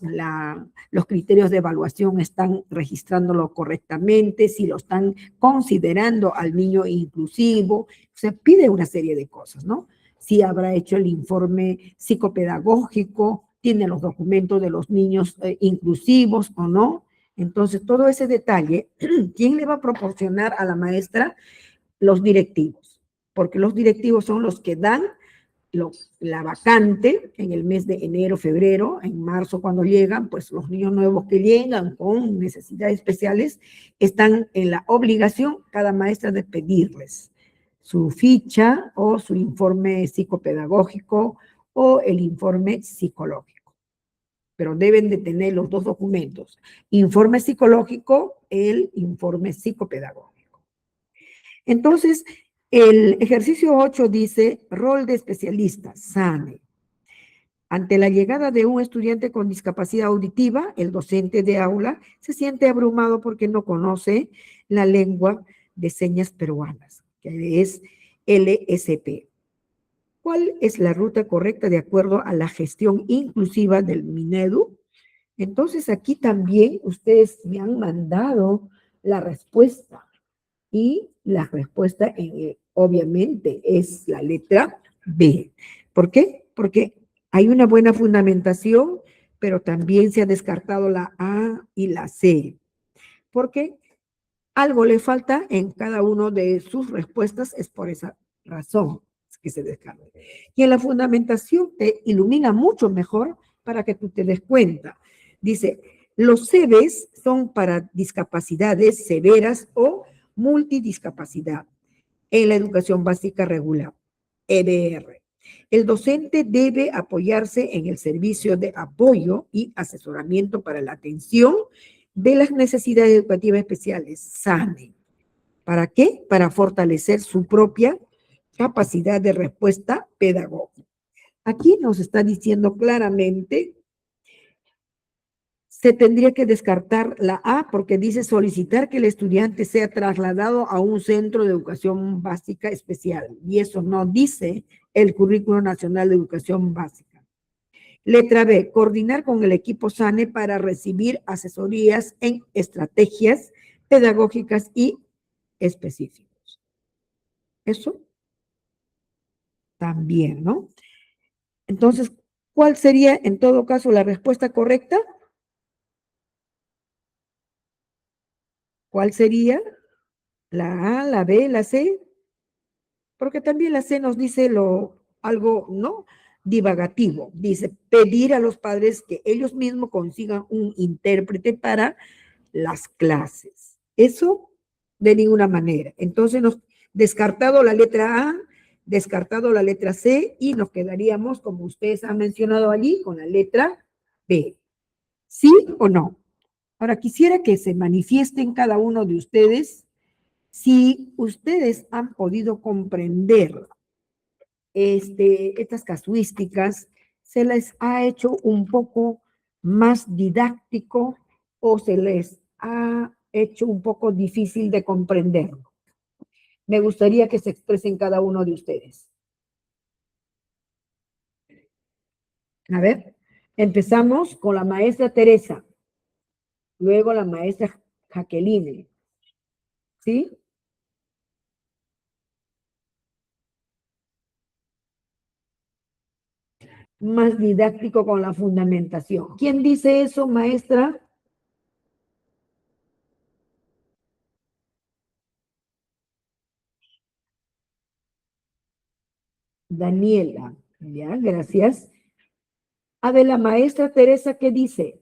los criterios de evaluación están registrándolo correctamente, si lo están considerando al niño inclusivo, se pide una serie de cosas, ¿no? Si habrá hecho el informe psicopedagógico, tiene los documentos de los niños inclusivos o no. Entonces, todo ese detalle, ¿quién le va a proporcionar a la maestra? Los directivos, porque los directivos son los que dan la vacante en el mes de enero, febrero, en marzo cuando llegan, pues los niños nuevos que llegan con necesidades especiales están en la obligación, cada maestra, de pedirles su ficha o su informe psicopedagógico o el informe psicológico. Pero deben de tener los dos documentos, informe psicológico, el informe psicopedagógico. Entonces, el ejercicio 8 dice, rol de especialista, SANE. Ante la llegada de un estudiante con discapacidad auditiva, el docente de aula se siente abrumado porque no conoce la lengua de señas peruanas, que es LSP. ¿Cuál es la ruta correcta de acuerdo a la gestión inclusiva del Minedu? Entonces, aquí también ustedes me han mandado la respuesta. Y la respuesta, obviamente, es la letra B. ¿Por qué? Porque hay una buena fundamentación, pero también se ha descartado la A y la C. Porque algo le falta en cada uno de sus respuestas, es por esa razón que se descarta. Y en la fundamentación te ilumina mucho mejor para que tú te des cuenta. Dice, Los CEBES son para discapacidades severas o multidiscapacidad en la educación básica regular, EBR. El docente debe apoyarse en el servicio de apoyo y asesoramiento para la atención de las necesidades educativas especiales, SANE. ¿Para qué? Para fortalecer su propia capacidad de respuesta pedagógica. Aquí nos está diciendo claramente, se tendría que descartar la A porque dice solicitar que el estudiante sea trasladado a un centro de educación básica especial. Y eso no dice el Currículo Nacional de Educación Básica. Letra B, coordinar con el equipo SANE para recibir asesorías en estrategias pedagógicas y específicos. Eso también, ¿no? Entonces, ¿cuál sería en todo caso la respuesta correcta? ¿Cuál sería? ¿La A, la B, la C? Porque también la C nos dice algo, ¿no? Divagativo. Dice, pedir a los padres que ellos mismos consigan un intérprete para las clases. Eso de ninguna manera. Entonces nos descartado la letra A, descartado la letra C y nos quedaríamos, como ustedes han mencionado allí, con la letra B. ¿Sí o no? Ahora quisiera que se manifiesten cada uno de ustedes si ustedes han podido comprender estas casuísticas, se les ha hecho un poco más didáctico o se les ha hecho un poco difícil de comprender. Me gustaría que se expresen cada uno de ustedes. A ver, empezamos con la maestra Teresa, luego la maestra Jacqueline, ¿sí? Más didáctico con la fundamentación. ¿Quién dice eso, maestra? Daniela. Ya, gracias. A ver, la maestra Teresa, ¿qué dice?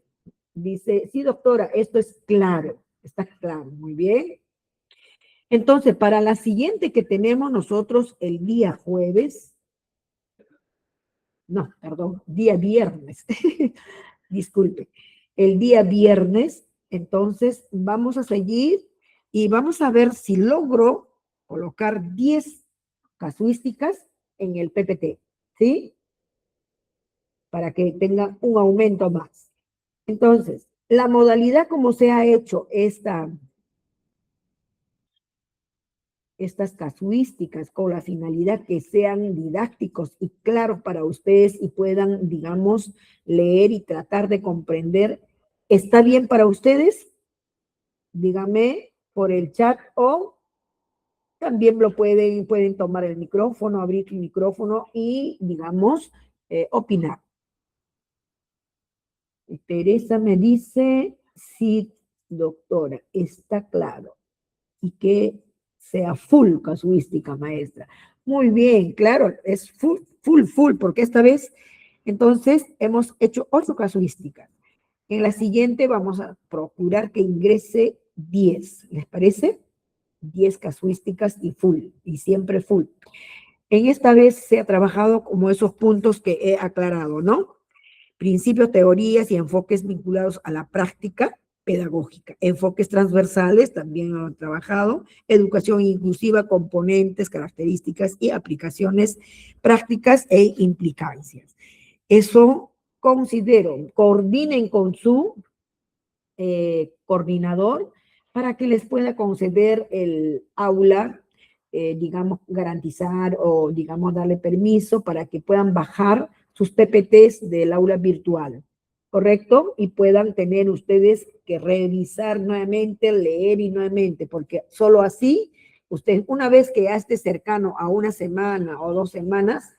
Dice, sí, doctora, esto es claro, está claro, muy bien. Entonces, para la siguiente que tenemos nosotros el día jueves, no, perdón, día viernes, disculpe, el día viernes, entonces vamos a seguir y vamos a ver si logro colocar 10 casuísticas en el PPT, ¿sí? Para que tenga un aumento más. Entonces, la modalidad como se ha hecho estas casuísticas con la finalidad que sean didácticos y claros para ustedes y puedan, digamos, leer y tratar de comprender, ¿está bien para ustedes? Dígame por el chat o también pueden tomar el micrófono, abrir el micrófono y, digamos, opinar. Teresa me dice, sí, doctora, está claro. Y que sea full casuística, maestra. Muy bien, claro, es full, porque esta vez, entonces, hemos hecho 8 casuísticas. En la siguiente vamos a procurar que ingrese 10, ¿les parece? 10 casuísticas y siempre full. En esta vez se ha trabajado como esos puntos que he aclarado, ¿no? Principios, teorías y enfoques vinculados a la práctica pedagógica. Enfoques transversales también han trabajado. Educación inclusiva, componentes, características y aplicaciones prácticas e implicancias. Eso considero, coordinen con su coordinador para que les pueda conceder el aula, digamos, garantizar o, digamos, darle permiso para que puedan bajar sus PPTs del aula virtual, ¿correcto? Y puedan tener ustedes que revisar nuevamente, leer y nuevamente, porque solo así, ustedes, una vez que ya esté cercano a una semana o 2 semanas,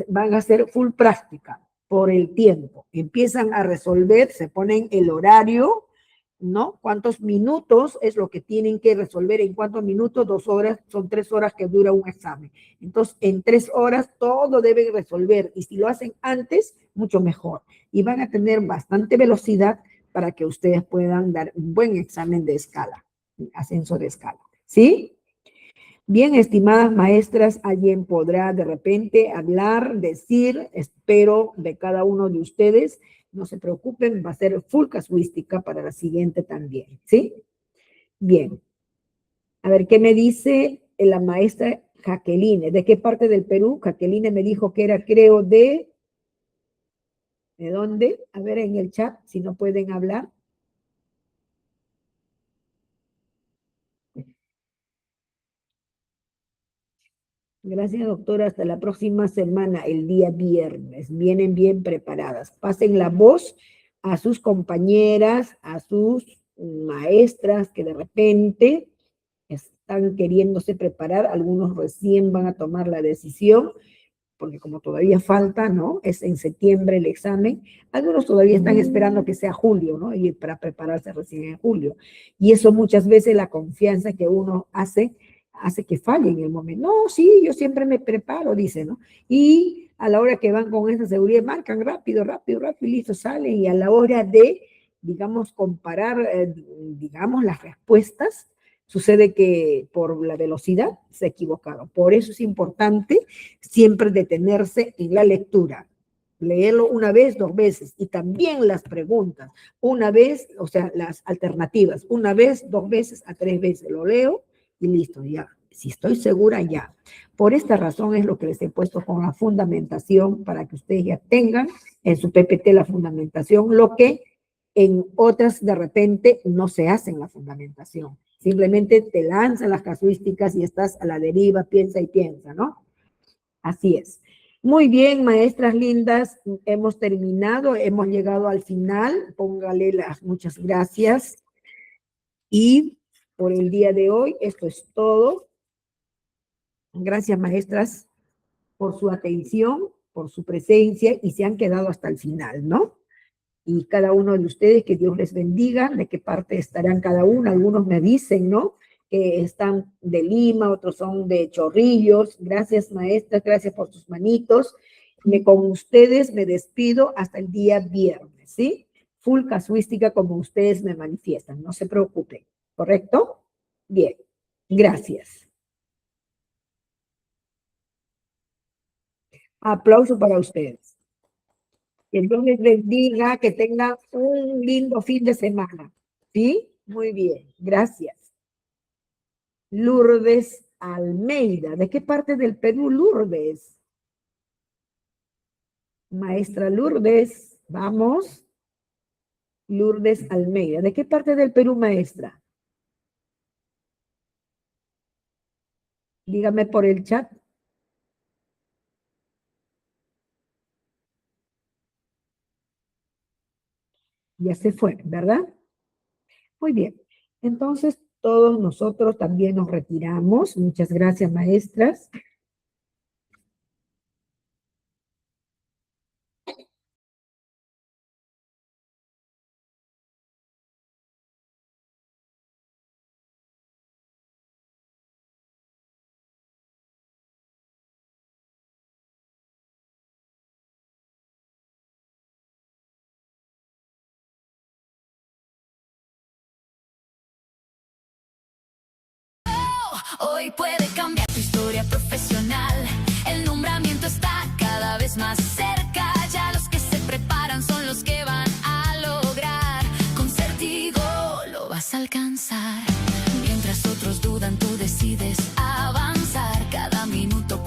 van a hacer full práctica por el tiempo. Empiezan a resolver, se ponen el horario, ¿no? ¿Cuántos minutos es lo que tienen que resolver? ¿En cuántos minutos? 2 horas, son 3 horas que dura un examen. Entonces, en 3 horas todo deben resolver y si lo hacen antes, mucho mejor. Y van a tener bastante velocidad para que ustedes puedan dar un buen examen de escala, ascenso de escala. ¿Sí? Bien, estimadas maestras, alguien podrá de repente hablar, decir, espero de cada uno de ustedes, no se preocupen, va a ser full casuística para la siguiente también, ¿sí? Bien. A ver, ¿qué me dice la maestra Jaqueline? ¿De qué parte del Perú? Jaqueline me dijo que era, creo, ¿de dónde? A ver en el chat, si no pueden hablar. Gracias, doctora. Hasta la próxima semana, el día viernes. Vienen bien preparadas. Pasen la voz a sus compañeras, a sus maestras que de repente están queriéndose preparar. Algunos recién van a tomar la decisión, porque como todavía falta, ¿no? Es en septiembre el examen. Algunos todavía están esperando que sea julio, ¿no? Y para prepararse recién en julio. Y eso muchas veces la confianza que uno hace que falle en el momento. No, sí, yo siempre me preparo, dice, ¿no? Y a la hora que van con esa seguridad, marcan rápido, rápido, rápido, y listo, salen. Y a la hora de, digamos, comparar, digamos, las respuestas, sucede que por la velocidad se equivocaron. Por eso es importante siempre detenerse en la lectura. Leerlo una vez, dos veces. Y también las preguntas. Una vez, o sea, las alternativas. Una vez, dos veces, a tres veces. Lo leo y listo, ya. Si estoy segura, ya. Por esta razón es lo que les he puesto con la fundamentación para que ustedes ya tengan en su PPT la fundamentación, lo que en otras de repente no se hace en la fundamentación. Simplemente te lanzan las casuísticas y estás a la deriva, piensa y piensa, ¿no? Así es. Muy bien, maestras lindas, hemos terminado, hemos llegado al final. Póngale las muchas gracias. Y por el día de hoy, esto es todo. Gracias, maestras, por su atención, por su presencia y se han quedado hasta el final, ¿no? Y cada uno de ustedes, que Dios les bendiga, de qué parte estarán cada uno. Algunos me dicen, ¿no? Que están de Lima, otros son de Chorrillos. Gracias, maestras, gracias por sus manitos. Con ustedes me despido hasta el día viernes, ¿sí? Full casuística como ustedes me manifiestan, no se preocupen, ¿correcto? Bien, gracias. Aplauso para ustedes. Que Dios les bendiga, que tengan un lindo fin de semana. ¿Sí? Muy bien, gracias. Lourdes Almeida. ¿De qué parte del Perú, Lourdes? Maestra Lourdes, vamos. Lourdes Almeida. ¿De qué parte del Perú, maestra? Dígame por el chat. Ya se fue, ¿verdad? Muy bien. Entonces, todos nosotros también nos retiramos. Muchas gracias, maestras. Hoy puede cambiar tu historia profesional. El nombramiento está cada vez más cerca. Ya los que se preparan son los que van a lograr. Con Certigo lo vas a alcanzar. Mientras otros dudan, tú decides avanzar. Cada minuto